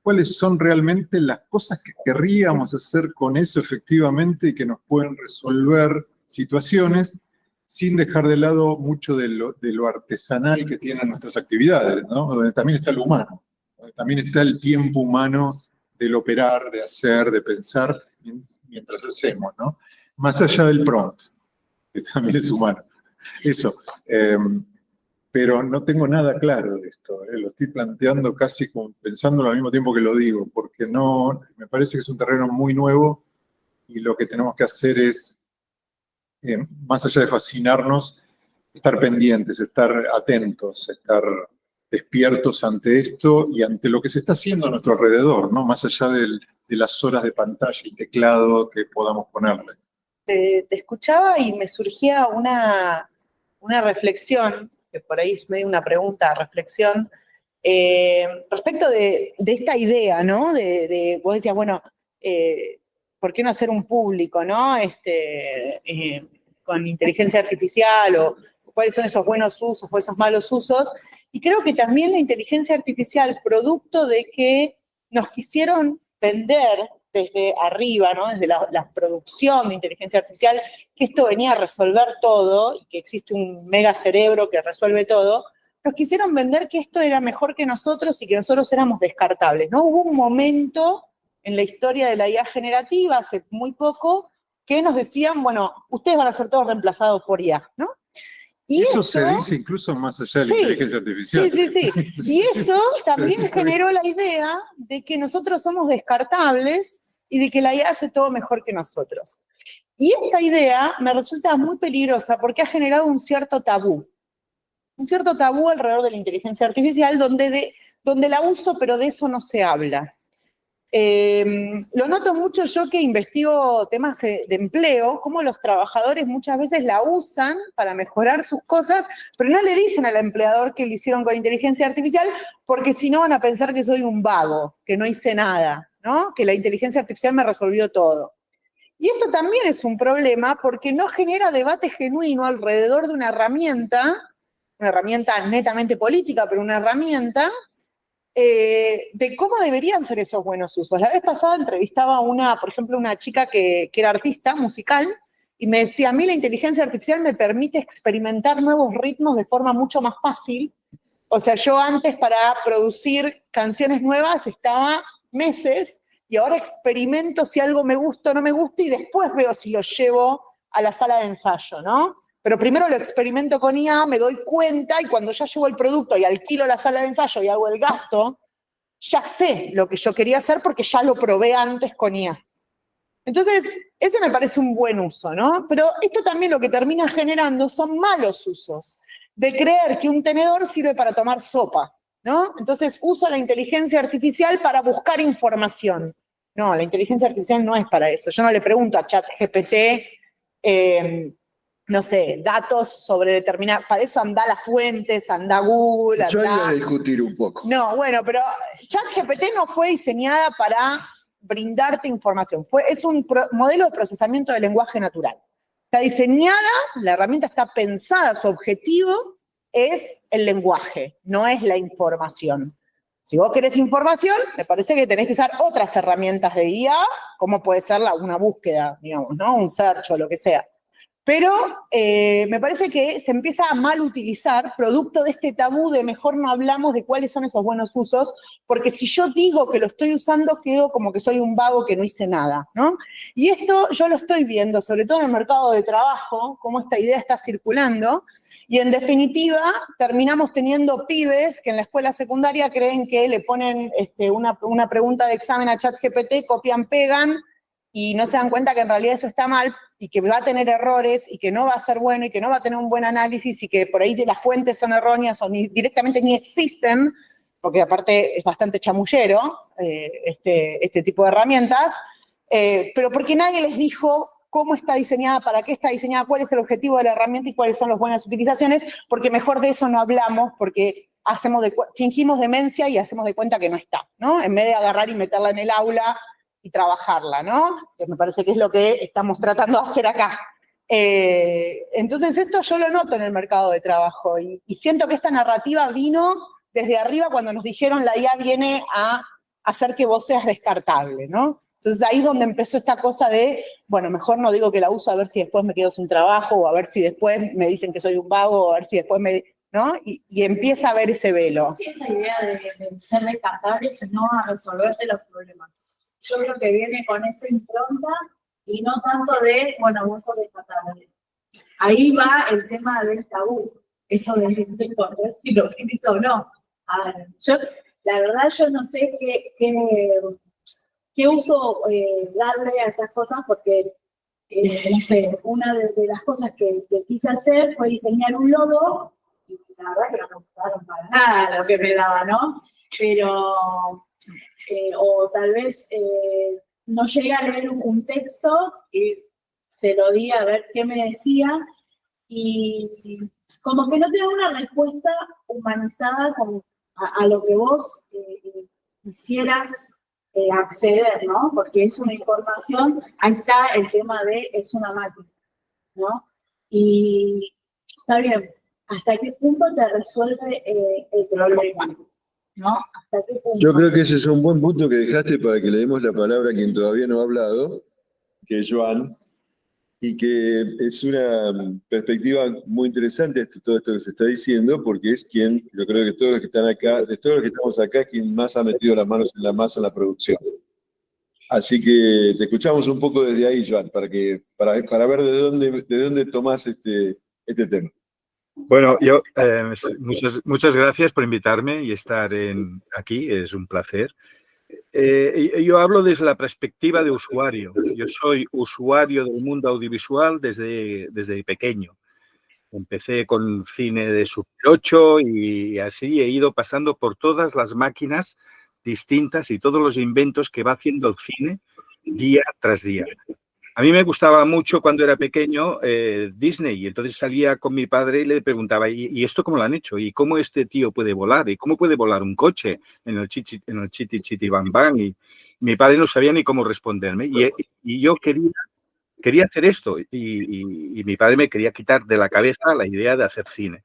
¿Cuáles son realmente las cosas que querríamos hacer con eso efectivamente y que nos pueden resolver situaciones sin dejar de lado mucho de lo artesanal que tienen nuestras actividades, ¿no? Donde también está lo humano, donde también está el tiempo humano del operar, de hacer, de pensar mientras hacemos, ¿no? Más allá del prompt, que también es humano. Eso. Pero no tengo nada claro de esto, lo estoy planteando casi como pensándolo al mismo tiempo que lo digo, porque no, me parece que es un terreno muy nuevo y lo que tenemos que hacer es, más allá de fascinarnos, estar pendientes, estar atentos, estar despiertos ante esto y ante lo que se está haciendo a nuestro alrededor, ¿no? Más allá de las horas de pantalla y teclado que podamos ponerle.
Te escuchaba y me surgía una reflexión, que por ahí es medio una pregunta, reflexión, respecto de esta idea, ¿no? Vos decías, bueno, ¿por qué no hacer un público, ¿no? Con inteligencia artificial, o cuáles son esos buenos usos o esos malos usos. Y creo que también la inteligencia artificial, producto de que nos quisieron vender desde arriba, ¿no? Desde la producción de inteligencia artificial, que esto venía a resolver todo, y que existe un mega cerebro que resuelve todo, nos quisieron vender que esto era mejor que nosotros y que nosotros éramos descartables, ¿no? Hubo un momento en la historia de la IA generativa, hace muy poco, que nos decían, bueno, ustedes van a ser todos reemplazados por IA, ¿no? Y
eso se dice incluso más allá de la inteligencia artificial.
Sí. Y eso también generó la idea de que nosotros somos descartables y de que la IA hace todo mejor que nosotros. Y esta idea me resulta muy peligrosa porque ha generado un cierto tabú. Un cierto tabú alrededor de la inteligencia artificial donde la uso, pero de eso no se habla. Lo noto mucho yo que investigo temas de empleo, cómo los trabajadores muchas veces la usan para mejorar sus cosas, pero no le dicen al empleador que lo hicieron con inteligencia artificial, porque si no van a pensar que soy un vago, que no hice nada, ¿no? Que la inteligencia artificial me resolvió todo. Y esto también es un problema porque no genera debate genuino alrededor de una herramienta netamente política, pero una herramienta de cómo deberían ser esos buenos usos. La vez pasada entrevistaba por ejemplo, una chica que era artista musical y me decía, a mí la inteligencia artificial me permite experimentar nuevos ritmos de forma mucho más fácil. O sea, yo antes para producir canciones nuevas estaba meses y ahora experimento si algo me gusta o no me gusta y después veo si lo llevo a la sala de ensayo, ¿no? Pero primero lo experimento con IA, me doy cuenta y cuando ya llevo el producto y alquilo la sala de ensayo y hago el gasto, ya sé lo que yo quería hacer porque ya lo probé antes con IA. Entonces, ese me parece un buen uso, ¿no? Pero esto también lo que termina generando son malos usos, de creer que un tenedor sirve para tomar sopa, ¿no? Entonces uso la inteligencia artificial para buscar información. No, la inteligencia artificial no es para eso. Yo no le pregunto a ChatGPT, no sé, datos sobre determinadas, para eso anda las fuentes, anda Google,
Yo
anda...
iba a discutir un poco.
No, bueno, pero ChatGPT no fue diseñada para brindarte información, es un modelo de procesamiento de lenguaje natural. Está diseñada, la herramienta está pensada, su objetivo es el lenguaje, no es la información. Si vos querés información, me parece que tenés que usar otras herramientas de IA, como puede ser una búsqueda, digamos, ¿no? Un search o lo que sea. Pero me parece que se empieza a mal utilizar, producto de este tabú de mejor no hablamos de cuáles son esos buenos usos, porque si yo digo que lo estoy usando, quedo como que soy un vago que no hice nada, ¿no? Y esto yo lo estoy viendo, sobre todo en el mercado de trabajo, cómo esta idea está circulando, y en definitiva terminamos teniendo pibes que en la escuela secundaria creen que le ponen una pregunta de examen a ChatGPT, copian, pegan, y no se dan cuenta que en realidad eso está mal y que va a tener errores y que no va a ser bueno y que no va a tener un buen análisis y que por ahí las fuentes son erróneas o directamente ni existen, porque aparte es bastante chamullero este tipo de herramientas, pero porque nadie les dijo cómo está diseñada, para qué está diseñada, cuál es el objetivo de la herramienta y cuáles son las buenas utilizaciones, porque mejor de eso no hablamos, porque fingimos demencia y hacemos de cuenta que no está, ¿no? En vez de agarrar y meterla en el aula y trabajarla, ¿no? Que me parece que es lo que estamos tratando de hacer acá. Entonces esto yo lo noto en el mercado de trabajo y siento que esta narrativa vino desde arriba cuando nos dijeron la IA viene a hacer que vos seas descartable, ¿no? Entonces ahí es donde empezó esta cosa de, bueno, mejor no digo que la uso a ver si después me quedo sin trabajo o a ver si después me dicen que soy un vago o a ver si después me... ¿no? Y empieza a haber ese velo.
No sé si esa idea de ser descartable, sino a resolverte los problemas. Yo creo que viene con esa impronta y no tanto de, bueno, vos sos descartable. Ahí va el tema del tabú, esto de ver si lo querés o no. La verdad, yo no sé qué uso darle a esas cosas, porque, no sé, una de las cosas que quise hacer fue diseñar un logo, y la verdad que no me gustaron para nada lo que me daba, ¿no? Pero, o tal vez no llegué a leer un texto y se lo di a ver qué me decía, y como que no tengo una respuesta humanizada a lo que vos quisieras acceder, ¿no? Porque es una información, ahí está el tema de es una máquina, ¿no? Y está bien, ¿hasta qué punto te resuelve el problema? ¿No? ¿Hasta qué punto?
Yo creo que ese es un buen punto que dejaste para que le demos la palabra a quien todavía no ha hablado, que es Joan, y que es una perspectiva muy interesante todo esto que se está diciendo, porque es quien, yo creo que todos los que están acá, de todos los que estamos acá, quien más ha metido las manos en la masa en la producción. Así que te escuchamos un poco desde ahí, Joan, para ver de dónde tomás este tema.
Bueno, yo muchas gracias por invitarme y estar aquí, es un placer. Yo hablo desde la perspectiva de usuario. Yo soy usuario del mundo audiovisual desde pequeño. Empecé con cine de Super 8 y así he ido pasando por todas las máquinas distintas y todos los inventos que va haciendo el cine día tras día. A mí me gustaba mucho cuando era pequeño Disney, y entonces salía con mi padre y le preguntaba, ¿y esto cómo lo han hecho? ¿Y cómo este tío puede volar? ¿Y cómo puede volar un coche en el Chiti Chiti Bang Bang? Y mi padre no sabía ni cómo responderme. Y yo quería hacer esto, y mi padre me quería quitar de la cabeza la idea de hacer cine.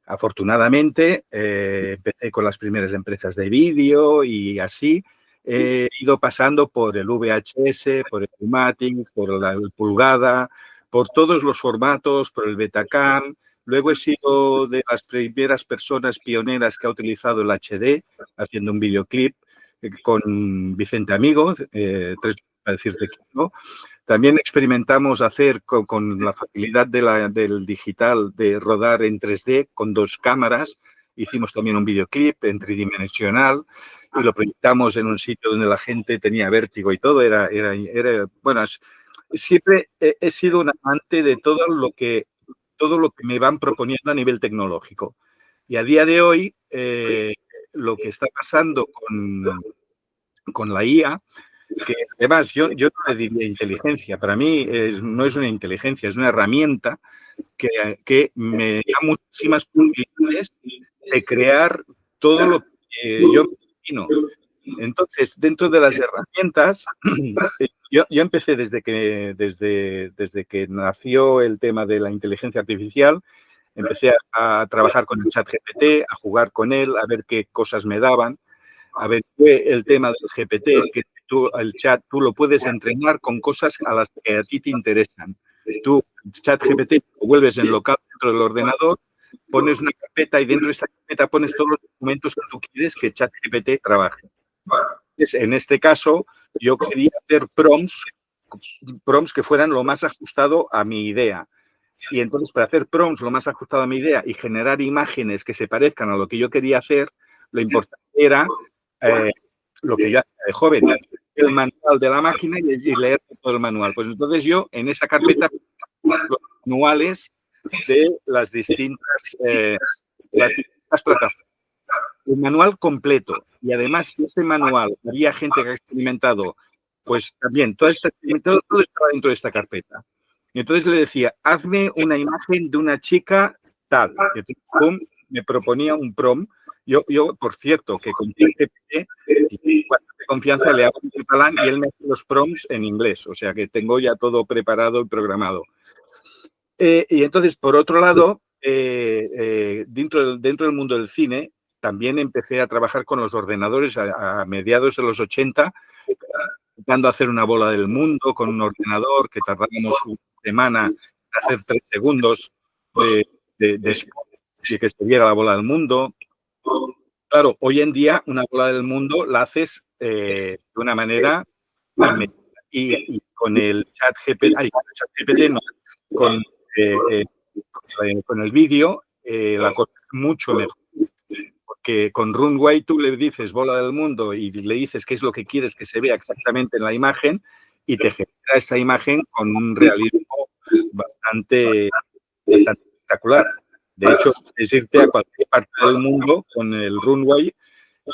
Afortunadamente, empecé con las primeras empresas de vídeo y así. He ido pasando por el VHS, por el Filmatic, por la Pulgada, por todos los formatos, por el Betacam. Luego he sido de las primeras personas pioneras que ha utilizado el HD, haciendo un videoclip con Vicente Amigo, para decirte que no. También experimentamos hacer con la facilidad del digital de rodar en 3D con 2 cámaras. Hicimos también un videoclip en tridimensional y lo proyectamos en un sitio donde la gente tenía vértigo y todo. Bueno, siempre he sido un amante de todo lo que me van proponiendo a nivel tecnológico. Y a día de hoy, lo que está pasando con la IA, que además yo no le diría inteligencia, para mí no es una inteligencia, es una herramienta que me da muchísimas posibilidades de crear todo lo que yo me imagino. Entonces, dentro de las herramientas, yo empecé desde que nació el tema de la inteligencia artificial, empecé a trabajar con el ChatGPT, a jugar con él, a ver qué cosas me daban, a ver qué el tema del GPT, que el chat tú lo puedes entrenar con cosas a las que a ti te interesan. Tú, ChatGPT, lo vuelves en local dentro del ordenador, pones una carpeta y dentro de esta carpeta pones todos los documentos que tú quieres que ChatGPT trabaje. En este caso, yo quería hacer prompts que fueran lo más ajustado a mi idea. Y entonces, para hacer prompts lo más ajustado a mi idea y generar imágenes que se parezcan a lo que yo quería hacer, lo importante era lo que yo hacía de joven, el manual de la máquina y leer todo el manual. Pues entonces yo, en esa carpeta, los manuales de las distintas plataformas. El manual completo. Y además, si este manual había gente que ha experimentado, pues también todo estaba dentro de esta carpeta. Y entonces le decía, hazme una imagen de una chica tal. Y entonces, me proponía un prompt. Yo, por cierto, que con GPT, de confianza le hago en catalán y él me hace los prompts en inglés. O sea que tengo ya todo preparado y programado. Y entonces, por otro lado, dentro del mundo del cine, también empecé a trabajar con los ordenadores a mediados de los 80, intentando hacer una bola del mundo con un ordenador que tardábamos una semana en hacer 3 segundos de que se viera la bola del mundo. Claro, hoy en día una bola del mundo la haces de una manera y con el chat GPT, no, con el vídeo la cosa es mucho mejor. Porque con Runway tú le dices bola del mundo y le dices qué es lo que quieres que se vea exactamente en la imagen y te genera esa imagen con un realismo bastante espectacular. De hecho, es irte a cualquier parte del mundo con el Runway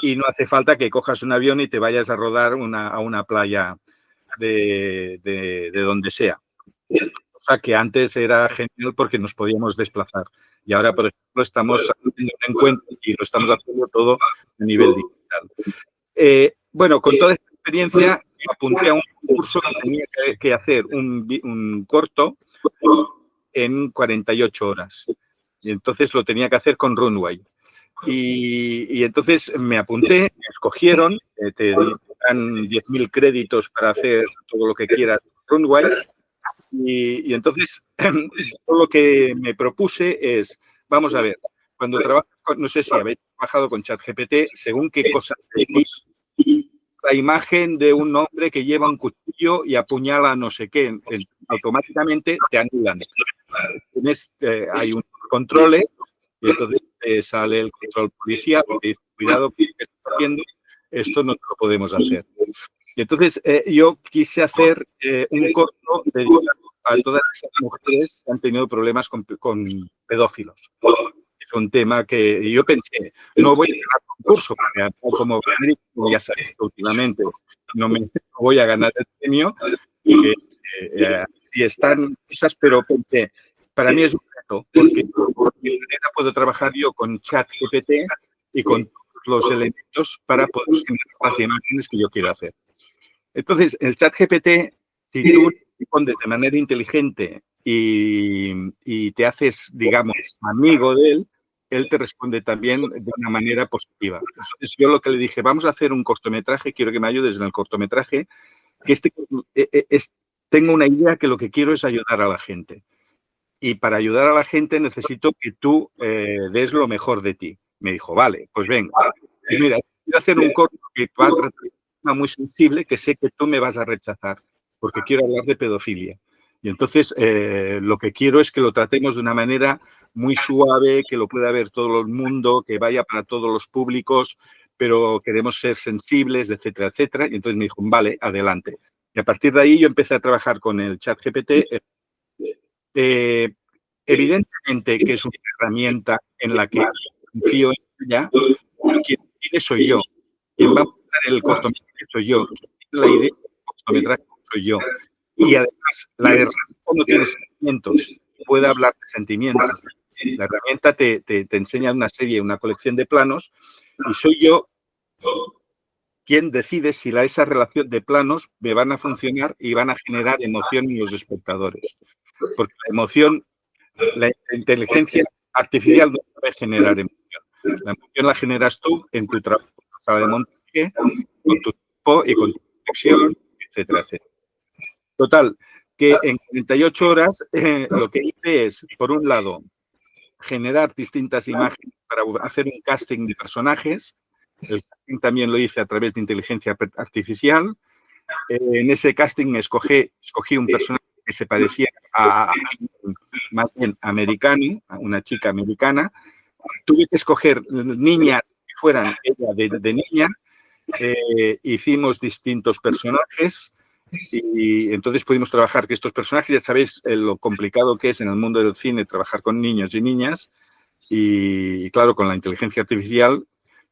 y no hace falta que cojas un avión y te vayas a rodar a una playa de donde sea. O sea, que antes era genial porque nos podíamos desplazar. Y ahora, por ejemplo, estamos haciendo un encuentro y lo estamos haciendo todo a nivel digital. Bueno, con toda esta experiencia me apunté a un curso que tenía que hacer un corto en 48 horas. Y entonces lo tenía que hacer con Runway. Y entonces me apunté, me escogieron, te dan 10.000 créditos para hacer todo lo que quieras con Runway. Y entonces, todo lo que me propuse es, vamos a ver, cuando trabajas, no sé si habéis trabajado con ChatGPT, según qué cosas decís, la imagen de un hombre que lleva un cuchillo y apuñala no sé qué, automáticamente te anulan. Hay unos controles y entonces sale el control policial y te dice, cuidado, ¿qué estás haciendo? Esto no lo podemos hacer. Y entonces yo quise hacer un corto dedicado a todas esas mujeres que han tenido problemas con pedófilos. Es un tema que yo pensé, no voy a ganar concurso, porque como ya sabéis últimamente, no voy a ganar el premio, porque si están cosas, pero pensé, para mí es un reto, porque de manera puedo trabajar yo con ChatGPT y con los elementos para poder generar las imágenes que yo quiero hacer. Entonces, el ChatGPT, si tú respondes de manera inteligente y te haces, digamos, amigo de él te responde también de una manera positiva. Entonces, yo lo que le dije, vamos a hacer un cortometraje, quiero que me ayudes en el cortometraje, que tengo una idea que lo que quiero es ayudar a la gente. Y para ayudar a la gente necesito que tú des lo mejor de ti. Me dijo, vale, pues venga. Y mira, quiero hacer un corto que va a tratar de una muy sensible que sé que tú me vas a rechazar, porque quiero hablar de pedofilia. Y entonces lo que quiero es que lo tratemos de una manera muy suave, que lo pueda ver todo el mundo, que vaya para todos los públicos, pero queremos ser sensibles, etcétera, etcétera. Y entonces me dijo, vale, adelante. Y a partir de ahí yo empecé a trabajar con el ChatGPT. Evidentemente que es una herramienta en la que confío en ella, pero quien decide soy yo. Quien va a montar el cortometraje soy yo. La idea del cortometraje soy yo. Y además, la herramienta no tiene sentimientos, puede hablar de sentimientos. La herramienta te enseña una serie, una colección de planos, y soy yo quien decide si esa relación de planos me van a funcionar y van a generar emoción en los espectadores. Porque la emoción, la inteligencia artificial no puede generar emoción. La emoción la generas tú en tu trabajo, en la sala de montaje, con tu tiempo y con tu reflexión, etcétera, etcétera. Total, que en 48 horas lo que hice es, por un lado, generar distintas imágenes para hacer un casting de personajes. El casting también lo hice a través de inteligencia artificial. En ese casting escogí un personaje que se parecía a más bien americano, a una chica americana. Tuve que escoger niñas que fueran ella de niña. Hicimos distintos personajes. Y entonces pudimos trabajar que estos personajes, ya sabéis lo complicado que es en el mundo del cine trabajar con niños y niñas, y claro, con la inteligencia artificial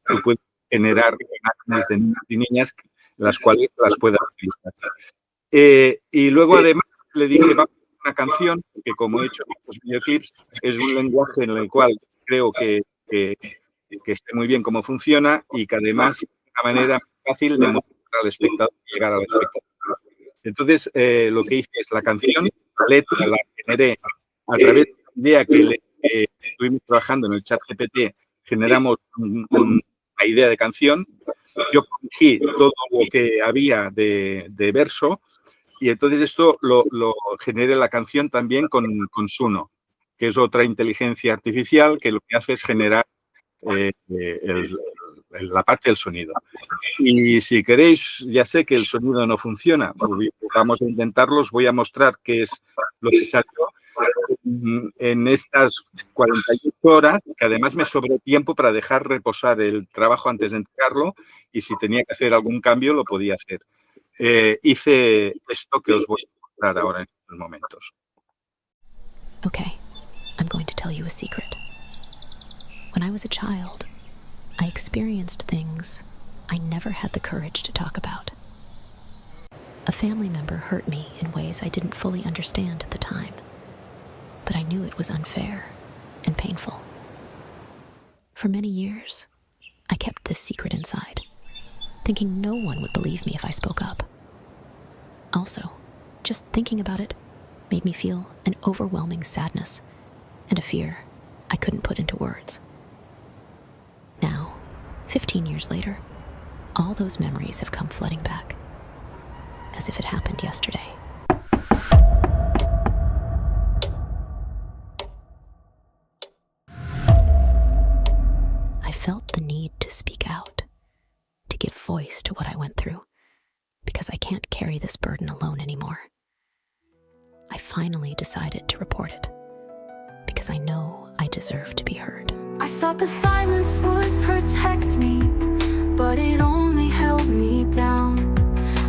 tú puedes generar imágenes de niños y niñas las cuales las puedas utilizar. Y luego además le dije, vamos a hacer una canción, que como he hecho en estos videoclips, es un lenguaje en el cual creo que esté muy bien cómo funciona y que además es una manera fácil de mostrar al espectador y llegar al espectador. Entonces, lo que hice es la canción, la letra la generé a través de la idea que estuvimos trabajando en el chat GPT, generamos una idea de canción. Yo corregí todo lo que había de verso y entonces esto lo generé la canción también con Suno, que es otra inteligencia artificial que lo que hace es generar la parte del sonido. Y si queréis, ya sé que el sonido no funciona, vamos a intentarlo, os voy a mostrar qué es lo que salió en estas 48 horas, que además me sobró tiempo para dejar reposar el trabajo antes de entregarlo y si tenía que hacer algún cambio lo podía hacer. Hice esto que os voy a mostrar ahora en estos momentos.
Okay, I'm going to tell you a secret. When I was a child, I experienced things I never had the courage to talk about. A family member hurt me in ways I didn't fully understand at the time, but I knew it was unfair and painful. For many years, I kept this secret inside, thinking no one would believe me if I spoke up. Also, just thinking about it made me feel an overwhelming sadness and a fear I couldn't put into words. Now, 15 years later, all those memories have come flooding back, as if it happened yesterday. I felt the need to speak out, to give voice to what I went through, because I can't carry this burden alone anymore. I finally decided to report it, because I know I deserve to be heard.
I thought the silence would protect me, but it only held me down.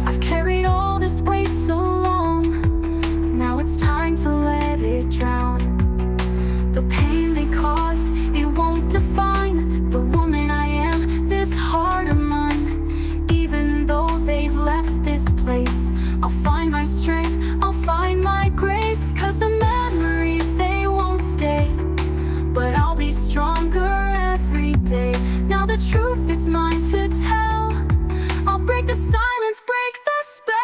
I've carried all this weight so long, now it's time to let it drown. The pain they caused, it won't define the woman I am, this heart of mine. Even though they've left this place, I'll find my strength, I'll find my grace, 'cause the memories, they won't stay, but I'll be stronger every day. Now the truth, it's mine to tell. I'll break the silence, break the spell.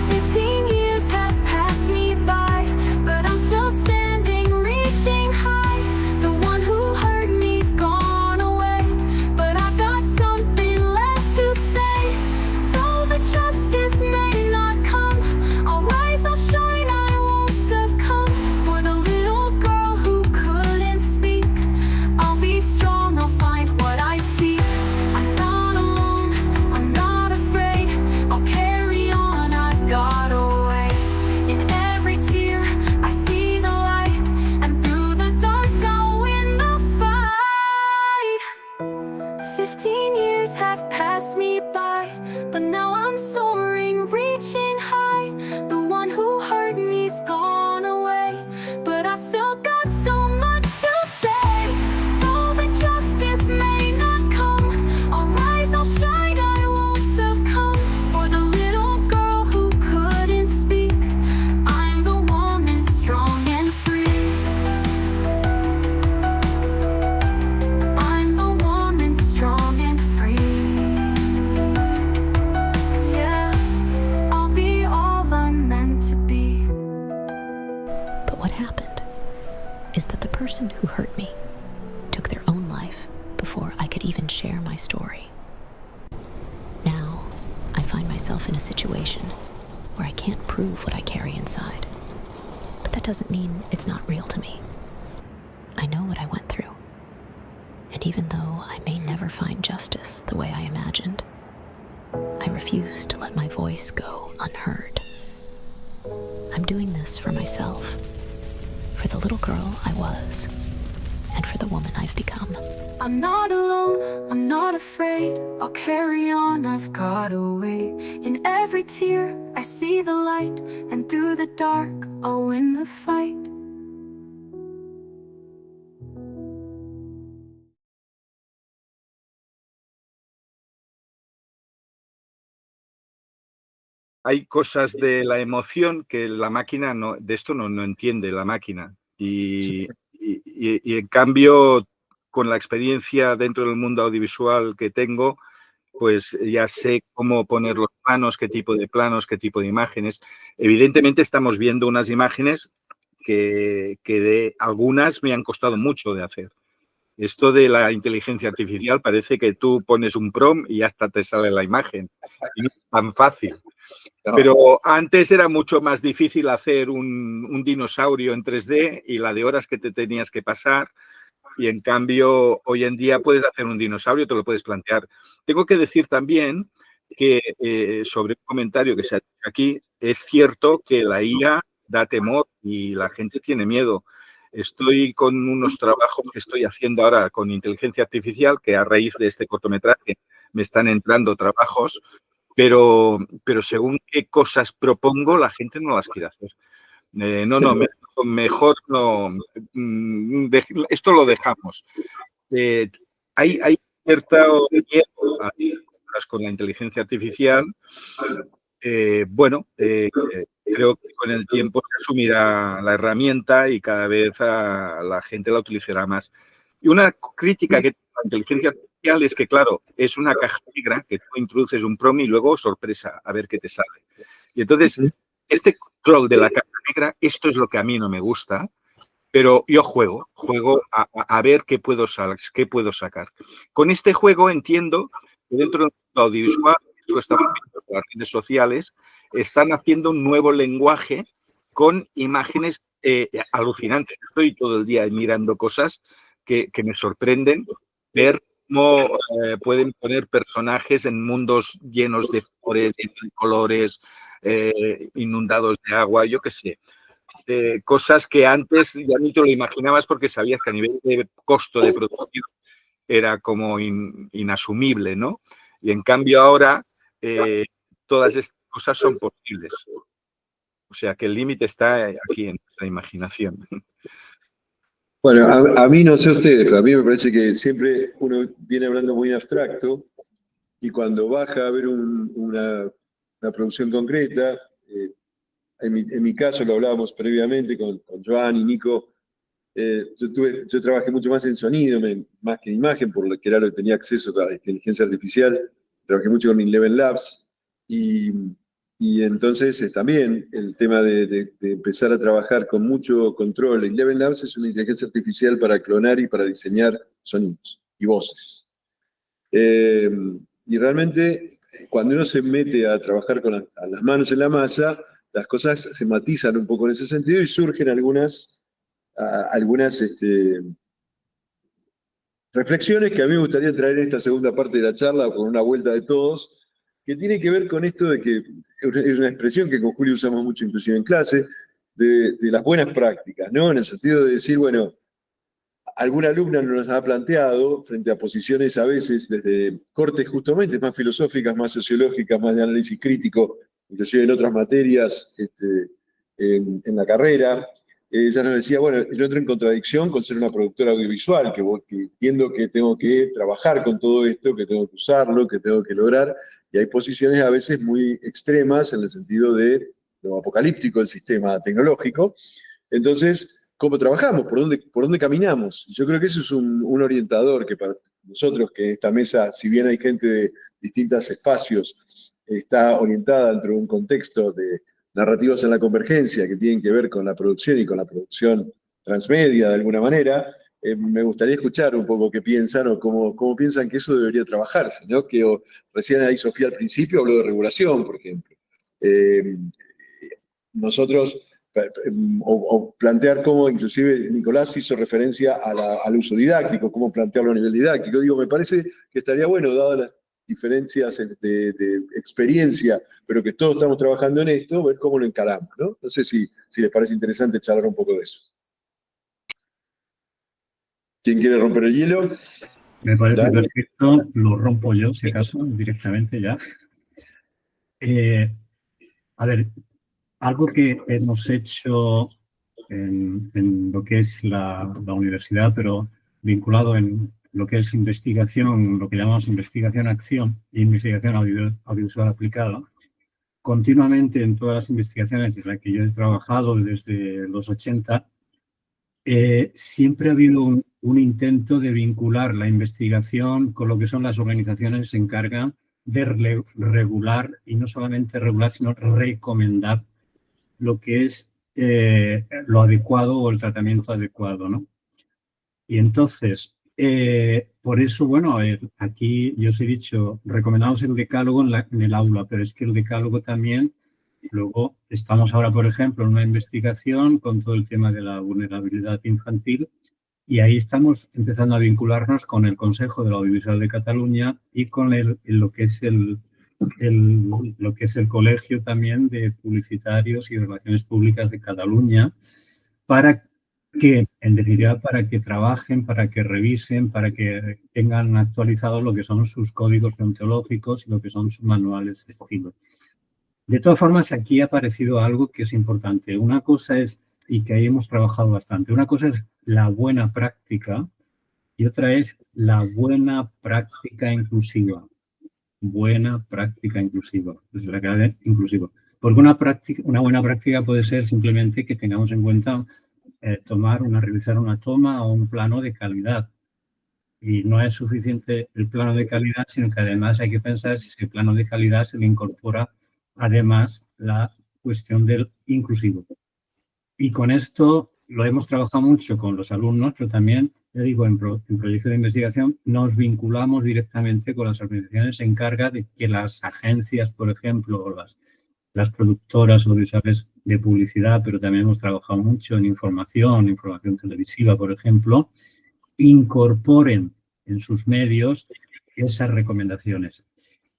15 years have passed me by, but I'm still standing, reaching high. The one who hurt me's gone away, but I've got something left to say. Though the justice may not come, I'll rise, I'll shine, I won't succumb. For the little girl who couldn't speak, I'll be strong, I'll find what I seek. I'm not alone, I'm not afraid, I'll carry on, I've got a way. In every tear, I see the light, and through the dark, I'll win the fight. 15 years have passed me by, but now I'm soaring, reaching high. The one who hurt me's gone away, but I've still got so much to say. Though the justice may not come, I'll rise, I'll shine, I won't succumb. For the little girl who couldn't speak, I'm the woman strong and free. I'm the woman strong and free. Yeah, I'll be all I'm meant to be.
But what happened is that the person who hurt me took their own life before I could even share my story. Now, I find myself in a situation where I can't prove what I carry inside. But that doesn't mean it's not real to me. I know what I went through. And even though I may never find justice the way I imagined, I refuse to let my voice go unheard. I'm doing this for myself, for the little girl I was, and for the woman I've become.
I'm not alone, I'm not afraid, I'll carry on, I've got a way. In every tear, I see the light, and through the dark, I'll win the fight.
Hay cosas de la emoción que la máquina no, de esto no entiende la máquina. Y en cambio, con la experiencia dentro del mundo audiovisual que tengo, pues ya sé cómo poner los planos, qué tipo de imágenes. Evidentemente estamos viendo unas imágenes que de algunas me han costado mucho de hacer. Esto de la inteligencia artificial parece que tú pones un prompt y hasta te sale la imagen. Y no es tan fácil. Pero antes era mucho más difícil hacer un dinosaurio en 3D y la de horas que te tenías que pasar. Y en cambio, hoy en día puedes hacer un dinosaurio, te lo puedes plantear. Tengo que decir también que sobre un comentario que se ha hecho aquí, es cierto que la IA da temor y la gente tiene miedo. Estoy con unos trabajos que estoy haciendo ahora con inteligencia artificial, que a raíz de este cortometraje me están entrando trabajos, pero según qué cosas propongo, la gente no las quiere hacer. Mejor no. Esto lo dejamos. Hay cierto miedo a con la inteligencia artificial. Creo que con el tiempo se asumirá la herramienta y cada vez la gente la utilizará más. Y una crítica que tiene la inteligencia artificial es que, claro, es una caja negra que tú introduces un prompt y luego, sorpresa, a ver qué te sale. Y entonces, este control de la caja negra, esto es lo que a mí no me gusta, pero yo juego a ver qué puedo sacar. Con este juego entiendo que dentro del mundo audiovisual, esto estamos viendo en las redes sociales, están haciendo un nuevo lenguaje con imágenes alucinantes. Estoy todo el día mirando cosas que me sorprenden, ver cómo pueden poner personajes en mundos llenos de flores, de colores, inundados de agua, yo qué sé. Cosas que antes ya ni te lo imaginabas porque sabías que a nivel de costo de producción era como inasumible, ¿no? Y en cambio ahora todas estas cosas son posibles. O sea que el límite está aquí en nuestra imaginación.
Bueno, a mí no sé ustedes, pero a mí me parece que siempre uno viene hablando muy abstracto y cuando baja a ver una producción concreta, en mi caso lo hablábamos previamente con Joan y Nico, yo trabajé mucho más en sonido, más que en imagen, por lo que era lo que tenía acceso a la inteligencia artificial. Trabajé mucho con Eleven Labs y entonces también el tema de empezar a trabajar con mucho control. Eleven Labs es una inteligencia artificial para clonar y para diseñar sonidos y voces. Y realmente cuando uno se mete a trabajar con las manos en la masa, las cosas se matizan un poco en ese sentido y surgen algunas reflexiones que a mí me gustaría traer en esta segunda parte de la charla con una vuelta de todos, que tiene que ver con esto de que es una expresión que con Julio usamos mucho inclusive en clase, de las buenas prácticas, ¿no? En el sentido de decir, bueno, alguna alumna nos ha planteado, frente a posiciones a veces desde cortes justamente más filosóficas, más sociológicas, más de análisis crítico, inclusive en otras materias en la carrera, ella nos decía, bueno, yo entro en contradicción con ser una productora audiovisual, que entiendo que tengo que trabajar con todo esto, que tengo que usarlo, que tengo que lograr, y hay posiciones a veces muy extremas en el sentido de lo apocalíptico del sistema tecnológico. Entonces, ¿cómo trabajamos? ¿Por dónde caminamos? Yo creo que eso es un orientador que para nosotros, que en esta mesa, si bien hay gente de distintos espacios, está orientada dentro de un contexto de narrativas en la convergencia que tienen que ver con la producción y con la producción transmedia de alguna manera, me gustaría escuchar un poco qué piensan o cómo piensan que eso debería trabajarse, ¿no? Recién ahí Sofía al principio habló de regulación, por ejemplo. Nosotros, o plantear cómo, inclusive Nicolás hizo referencia al uso didáctico, cómo plantearlo a nivel didáctico. Digo, me parece que estaría bueno, dadas las diferencias de experiencia, pero que todos estamos trabajando en esto, ver cómo lo encaramos, ¿no? No sé si les parece interesante charlar un poco de eso. ¿Quién quiere romper el hielo?
Me parece perfecto, lo rompo yo, si acaso, directamente ya. A ver, algo que hemos hecho en lo que es la universidad, pero vinculado en lo que es investigación, lo que llamamos investigación-acción e investigación audiovisual aplicada, continuamente en todas las investigaciones en las que yo he trabajado desde los 80, siempre ha habido un intento de vincular la investigación con lo que son las organizaciones que se encargan de regular, y no solamente regular, sino recomendar lo que es lo adecuado o el tratamiento adecuado, ¿no? Y entonces, por eso, bueno, aquí yo os he dicho, recomendamos el decálogo en el aula, pero es que el decálogo también, luego estamos ahora, por ejemplo, en una investigación con todo el tema de la vulnerabilidad infantil, y ahí estamos empezando a vincularnos con el Consejo de la Audiovisual de Cataluña y con lo que es el Colegio también de Publicitarios y Relaciones Públicas de Cataluña, para que, en definitiva, para que trabajen, para que revisen, para que tengan actualizados lo que son sus códigos deontológicos y lo que son sus manuales de estilo. De todas formas, aquí ha aparecido algo que es importante. Una cosa es, y que ahí hemos trabajado bastante, una cosa es la buena práctica y otra es la buena práctica inclusiva. Buena práctica inclusiva. Es la clave inclusiva. Porque una buena práctica puede ser simplemente que tengamos en cuenta realizar una toma o un plano de calidad. Y no es suficiente el plano de calidad, sino que además hay que pensar si ese plano de calidad se le incorpora además la cuestión del inclusivo. Y con esto lo hemos trabajado mucho con los alumnos, pero también, ya digo, en proyectos de investigación nos vinculamos directamente con las organizaciones en carga de que las agencias, por ejemplo, o las productoras audiovisuales de publicidad, pero también hemos trabajado mucho en información televisiva, por ejemplo, incorporen en sus medios esas recomendaciones.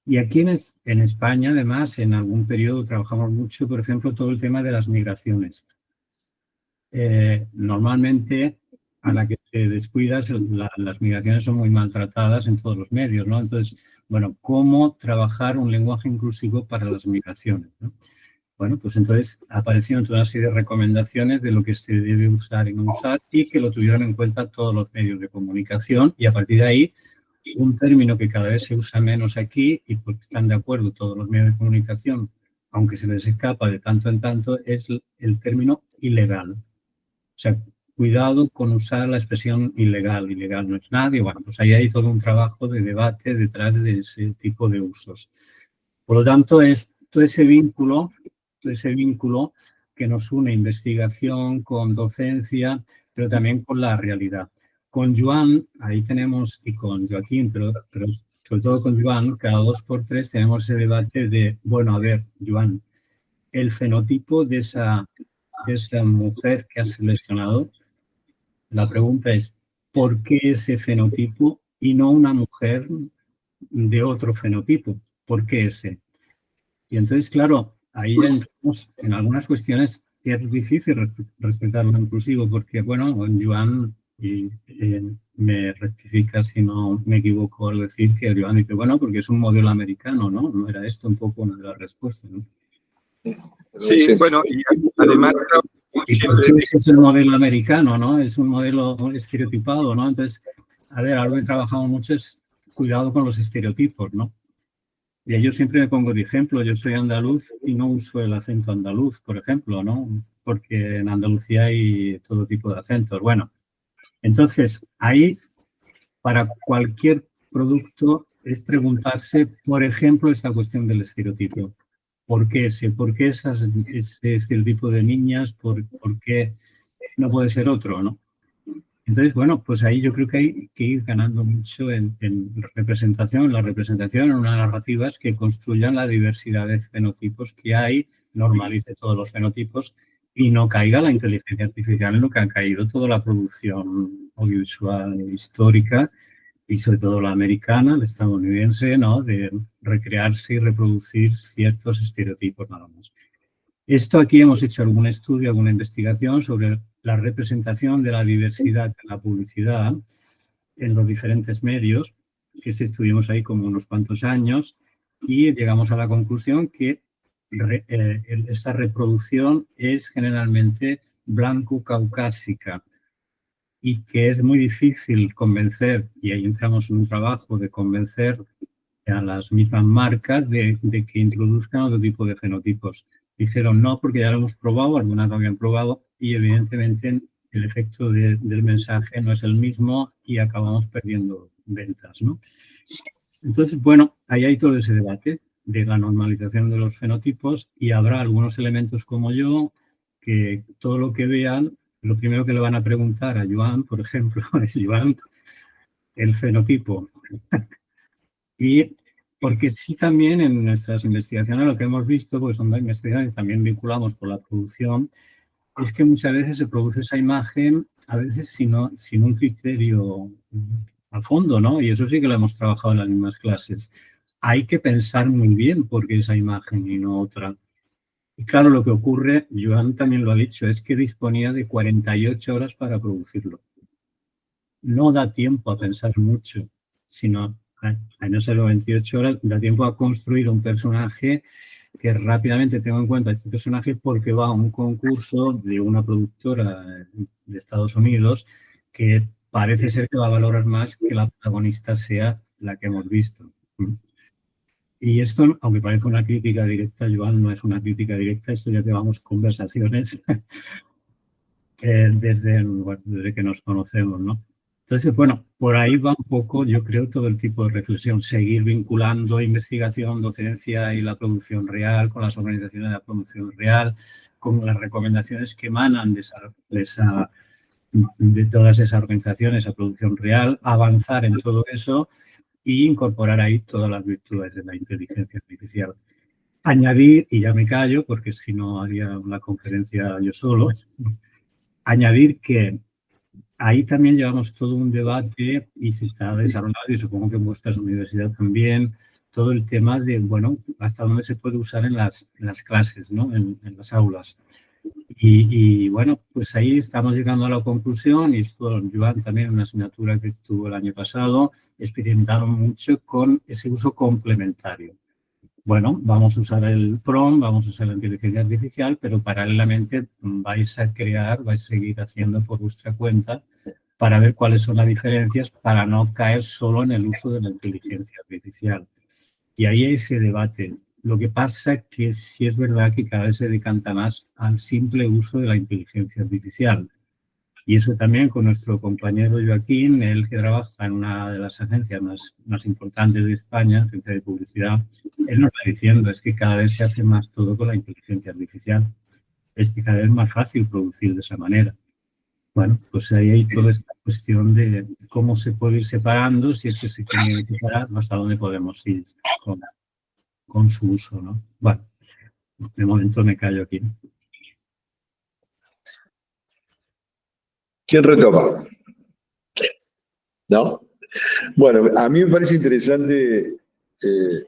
Y aquí en España, además, en algún periodo trabajamos mucho, por ejemplo, todo el tema de las migraciones. Normalmente, a la que te descuidas, las migraciones son muy maltratadas en todos los medios, ¿no? Entonces, bueno, ¿cómo trabajar un lenguaje inclusivo para las migraciones, ¿no? Bueno, pues entonces aparecieron toda una serie de recomendaciones de lo que se debe usar y no usar y que lo tuvieron en cuenta todos los medios de comunicación, y a partir de ahí un término que cada vez se usa menos aquí y porque están de acuerdo todos los medios de comunicación, aunque se les escapa de tanto en tanto, es el término ilegal. O sea, cuidado con usar la expresión ilegal. Ilegal no es nadie. Bueno, pues ahí hay todo un trabajo de debate detrás de ese tipo de usos. Por lo tanto, es todo ese vínculo que nos une investigación con docencia, pero también con la realidad. Con Joan, ahí tenemos, y con Joaquín, pero sobre todo con Joan, cada 2 por 3 tenemos ese debate de, bueno, a ver, Joan, el fenotipo de esa mujer que has seleccionado, la pregunta es, ¿por qué ese fenotipo y no una mujer de otro fenotipo? ¿Por qué ese? Y entonces, claro, ahí ya entramos en algunas cuestiones que es difícil respetar lo inclusivo, porque, bueno, Joan, y me rectifica si no me equivoco al decir que Joan dice, bueno, porque es un modelo americano, ¿no? No era esto un poco una de las respuestas, ¿no?
Sí, bueno, y además...
Ese es el modelo americano, ¿no? Es un modelo estereotipado, ¿no? Entonces, a ver, algo que he trabajado mucho es cuidado con los estereotipos, ¿no? Y yo siempre me pongo de ejemplo, yo soy andaluz y no uso el acento andaluz, por ejemplo, ¿no? Porque en Andalucía hay todo tipo de acentos. Bueno, entonces, ahí, para cualquier producto, es preguntarse, por ejemplo, esta cuestión del estereotipo. ¿Por qué ese estereotipo de niñas? ¿Por qué no puede ser otro, no? Entonces, bueno, pues ahí yo creo que hay que ir ganando mucho en representación, en unas narrativas que construyan la diversidad de fenotipos que hay, normalice todos los fenotipos y no caiga la inteligencia artificial en lo que ha caído toda la producción audiovisual histórica y sobre todo la americana, la estadounidense, ¿no? De recrearse y reproducir ciertos estereotipos nada más. Esto aquí hemos hecho algún estudio, alguna investigación sobre la representación de la diversidad en la publicidad en los diferentes medios, que estuvimos ahí como unos cuantos años y llegamos a la conclusión que esa reproducción es generalmente blanco-caucásica y que es muy difícil convencer, y ahí entramos en un trabajo de convencer a las mismas marcas de que introduzcan otro tipo de fenotipos. Dijeron no, porque ya lo hemos probado, algunas lo habían probado, y evidentemente el efecto del mensaje no es el mismo y acabamos perdiendo ventas, ¿no? Entonces, bueno, ahí hay todo ese debate de la normalización de los fenotipos y habrá algunos elementos como yo que todo lo que vean, lo primero que le van a preguntar a Joan, por ejemplo, es Joan, el fenotipo. Y porque sí también en nuestras investigaciones lo que hemos visto, pues son investigaciones que también vinculamos con la producción, es que muchas veces se produce esa imagen, a veces sin un criterio a fondo, ¿no? Y eso sí que lo hemos trabajado en las mismas clases. Hay que pensar muy bien por qué esa imagen y no otra. Y claro, lo que ocurre, Joan también lo ha dicho, es que disponía de 48 horas para producirlo. No da tiempo a pensar mucho, sino en esas 28 horas da tiempo a construir un personaje que rápidamente tengo en cuenta este personaje porque va a un concurso de una productora de Estados Unidos que parece ser que va a valorar más que la protagonista sea la que hemos visto. Y esto, aunque parece una crítica directa, Joan, no es una crítica directa, esto ya llevamos conversaciones desde que nos conocemos, ¿no? Entonces, bueno, por ahí va un poco, yo creo, todo el tipo de reflexión. Seguir vinculando investigación, docencia y la producción real con las organizaciones de la producción real, con las recomendaciones que emanan de todas esas organizaciones a producción real, avanzar en todo eso e incorporar ahí todas las virtudes de la inteligencia artificial. Añadir, y ya me callo porque si no haría una conferencia yo solo, añadir que ahí también llevamos todo un debate y se está desarrollando, y supongo que en vuestras universidades también, todo el tema de, bueno, hasta dónde se puede usar en las clases, ¿no? En las aulas. Y bueno, pues ahí estamos llegando a la conclusión, y esto, Joan, también una asignatura que tuvo el año pasado, experimentaron mucho con ese uso complementario. Bueno, vamos a usar el PROMPT, vamos a usar la inteligencia artificial, pero paralelamente vais a seguir haciendo por vuestra cuenta para ver cuáles son las diferencias para no caer solo en el uso de la inteligencia artificial. Y ahí hay ese debate. Lo que pasa es que sí es verdad que cada vez se decanta más al simple uso de la inteligencia artificial. Y eso también con nuestro compañero Joaquín, él que trabaja en una de las agencias más importantes de España, agencia de publicidad, él nos va diciendo es que cada vez se hace más todo con la inteligencia artificial. Es que cada vez es más fácil producir de esa manera. Bueno, pues ahí hay toda esta cuestión de cómo se puede ir separando, si es que se quiere separar, hasta dónde podemos ir con su uso, ¿no? Bueno, de momento me callo aquí.
¿Quién retoma? ¿No? Bueno, a mí me parece interesante el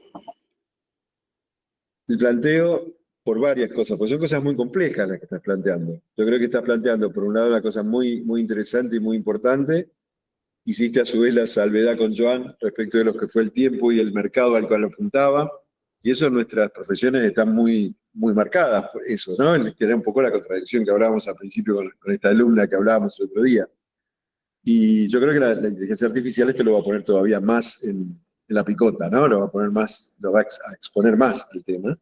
planteo por varias cosas, porque son cosas muy complejas las que estás planteando. Yo creo que estás planteando, por un lado, una cosa muy, muy interesante y muy importante. Hiciste a su vez la salvedad con Joan respecto de lo que fue el tiempo y el mercado al cual apuntaba, y eso en nuestras profesiones están muy, muy marcadas por eso, ¿no? Que era un poco la contradicción que hablábamos al principio con esta alumna que hablábamos el otro día. Y yo creo que la inteligencia artificial esto lo va a poner todavía más en la picota, ¿no? Lo va a poner más, lo va a exponer más al tema.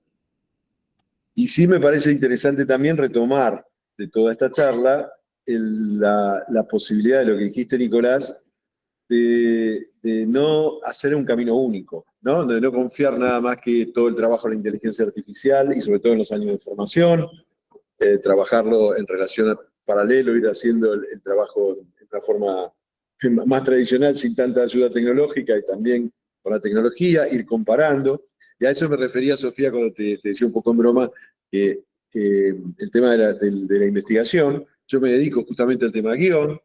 Y sí me parece interesante también retomar de toda esta charla la posibilidad de lo que dijiste, Nicolás, de no hacer un camino único, ¿no? De no confiar nada más que todo el trabajo en la inteligencia artificial y sobre todo en los años de formación, trabajarlo en relación paralelo, ir haciendo el trabajo de una forma más tradicional, sin tanta ayuda tecnológica y también con la tecnología, ir comparando. Y a eso me refería, Sofía, cuando te decía un poco en broma, que el tema de la investigación, yo me dedico justamente al tema guión,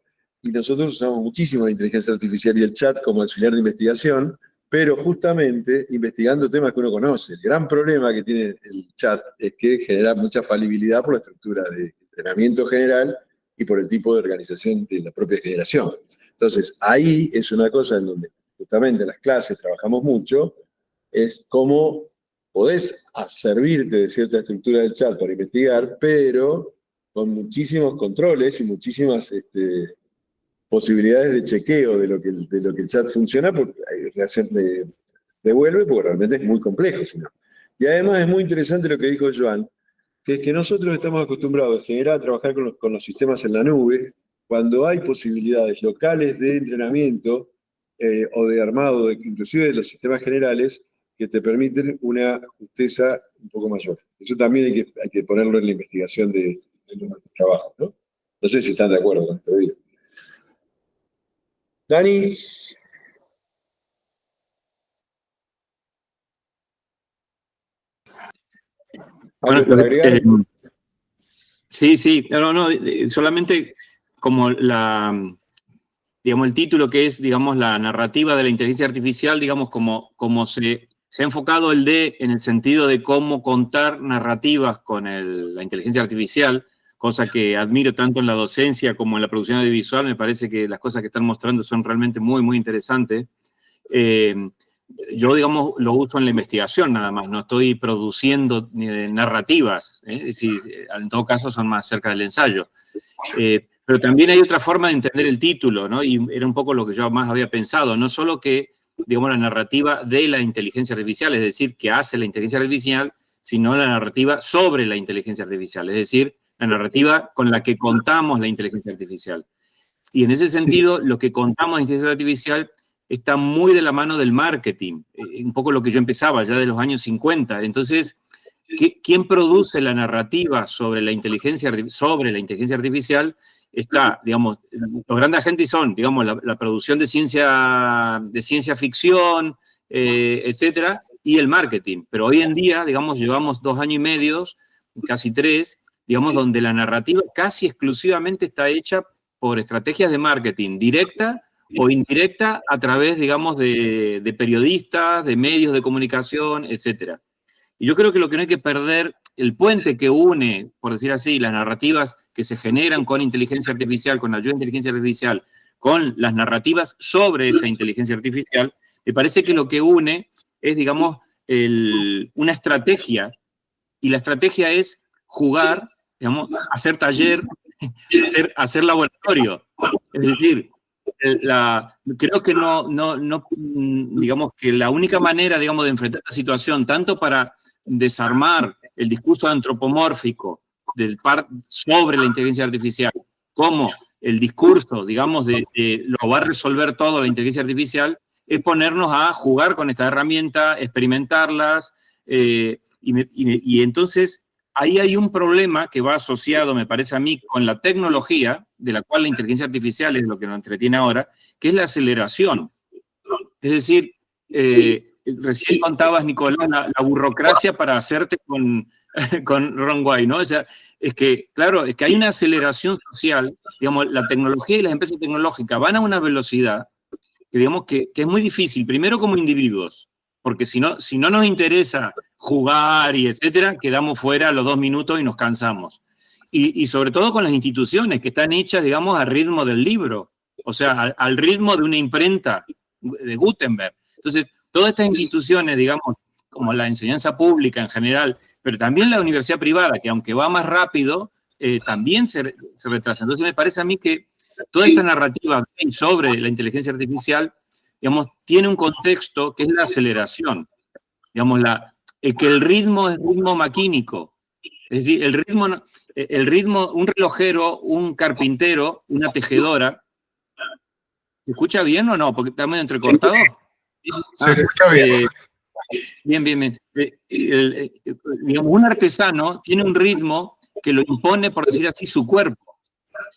y nosotros usamos muchísimo la inteligencia artificial y el chat como auxiliar de investigación, pero justamente investigando temas que uno conoce. El gran problema que tiene el chat es que genera mucha falibilidad por la estructura de entrenamiento general y por el tipo de organización de la propia generación. Entonces, ahí es una cosa en donde justamente en las clases trabajamos mucho, es cómo podés servirte de cierta estructura del chat para investigar, pero con muchísimos controles y muchísimas posibilidades de chequeo de lo que el chat funciona, porque hay reacción devuelve, porque realmente es muy complejo. ¿No? Y además es muy interesante lo que dijo Joan, que es que nosotros estamos acostumbrados en general a trabajar con los sistemas en la nube, cuando hay posibilidades locales de entrenamiento, o de armado, inclusive de los sistemas generales, que te permiten una justeza un poco mayor. Eso también hay que ponerlo en la investigación de nuestro trabajo, ¿no? No sé si están de acuerdo con esto. Dani.
Bueno, sí, no, solamente como digamos, el título que es, digamos, la narrativa de la inteligencia artificial, digamos, como se ha enfocado el D en el sentido de cómo contar narrativas con la inteligencia artificial, cosa que admiro tanto en la docencia como en la producción audiovisual. Me parece que las cosas que están mostrando son realmente muy, muy interesantes. Yo, digamos, lo uso en la investigación nada más, no estoy produciendo narrativas, es decir, en todo caso son más cerca del ensayo. Pero también hay otra forma de entender el título, ¿no? Y era un poco lo que yo más había pensado, no solo que, digamos, la narrativa de la inteligencia artificial, es decir, que hace la inteligencia artificial, sino la narrativa sobre la inteligencia artificial, es decir, la narrativa con la que contamos la inteligencia artificial. Y en ese sentido, lo que contamos de inteligencia artificial está muy de la mano del marketing, un poco lo que yo empezaba ya de los años 50. Entonces, ¿quién produce la narrativa sobre la inteligencia artificial? Está, digamos, los grandes agentes son, digamos, la producción de ciencia ficción, etcétera, y el marketing. Pero hoy en día, digamos, llevamos 2 años y medio, casi 3, digamos, donde la narrativa casi exclusivamente está hecha por estrategias de marketing, directa o indirecta, a través, digamos, de periodistas, de medios de comunicación, etcétera. Y yo creo que lo que no hay que perder, el puente que une, por decir así, las narrativas que se generan con inteligencia artificial, con ayuda de inteligencia artificial, con las narrativas sobre esa inteligencia artificial, me parece que lo que une es, digamos, una estrategia, y la estrategia es jugar, digamos, hacer taller, hacer laboratorio. Es decir, creo que digamos que la única manera, digamos, de enfrentar la situación, tanto para desarmar el discurso antropomórfico sobre la inteligencia artificial, como el discurso, digamos, de lo va a resolver todo la inteligencia artificial, es ponernos a jugar con esta herramienta, experimentarlas, y entonces ahí hay un problema que va asociado, me parece a mí, con la tecnología, de la cual la inteligencia artificial es lo que nos entretiene ahora, que es la aceleración. Es decir, recién contabas, Nicolás, la burocracia para hacerte con Ron Wise, ¿no? O sea, es que, claro, es que hay una aceleración social, digamos, la tecnología y las empresas tecnológicas van a una velocidad que, digamos, que es muy difícil, primero como individuos, porque si no nos interesa jugar y etcétera, quedamos fuera a los 2 minutos y nos cansamos. Y sobre todo con las instituciones que están hechas, digamos, al ritmo del libro, o sea, al ritmo de una imprenta de Gutenberg. Entonces, todas estas instituciones, digamos, como la enseñanza pública en general, pero también la universidad privada, que aunque va más rápido, también se retrasa. Entonces, me parece a mí que toda esta narrativa sobre la inteligencia artificial, digamos, tiene un contexto que es la aceleración. Digamos, que el ritmo es ritmo maquínico. Es decir, el ritmo, un relojero, un carpintero, una tejedora. ¿Se escucha bien o no? Porque está medio entrecortado.
Se escucha bien.
Bien. Digamos, un artesano tiene un ritmo que lo impone, por decir así, su cuerpo.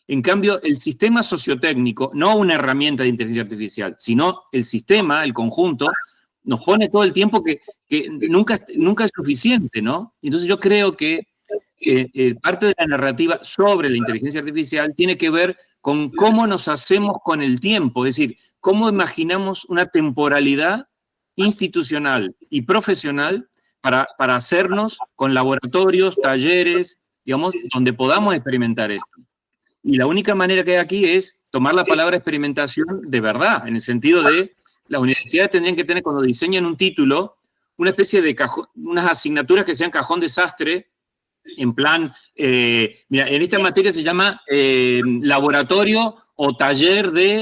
En cambio, el sistema sociotécnico, no una herramienta de inteligencia artificial, sino el sistema, el conjunto, nos pone todo el tiempo que nunca es suficiente, ¿no? Entonces yo creo que parte de la narrativa sobre la inteligencia artificial tiene que ver con cómo nos hacemos con el tiempo, es decir, cómo imaginamos una temporalidad institucional y profesional para hacernos con laboratorios, talleres, digamos, donde podamos experimentar esto. Y la única manera que hay aquí es tomar la palabra experimentación de verdad, en el sentido de las universidades tendrían que tener, cuando diseñan un título, una especie de cajón, unas asignaturas que sean cajón desastre, en plan, mira, en esta materia se llama laboratorio o taller de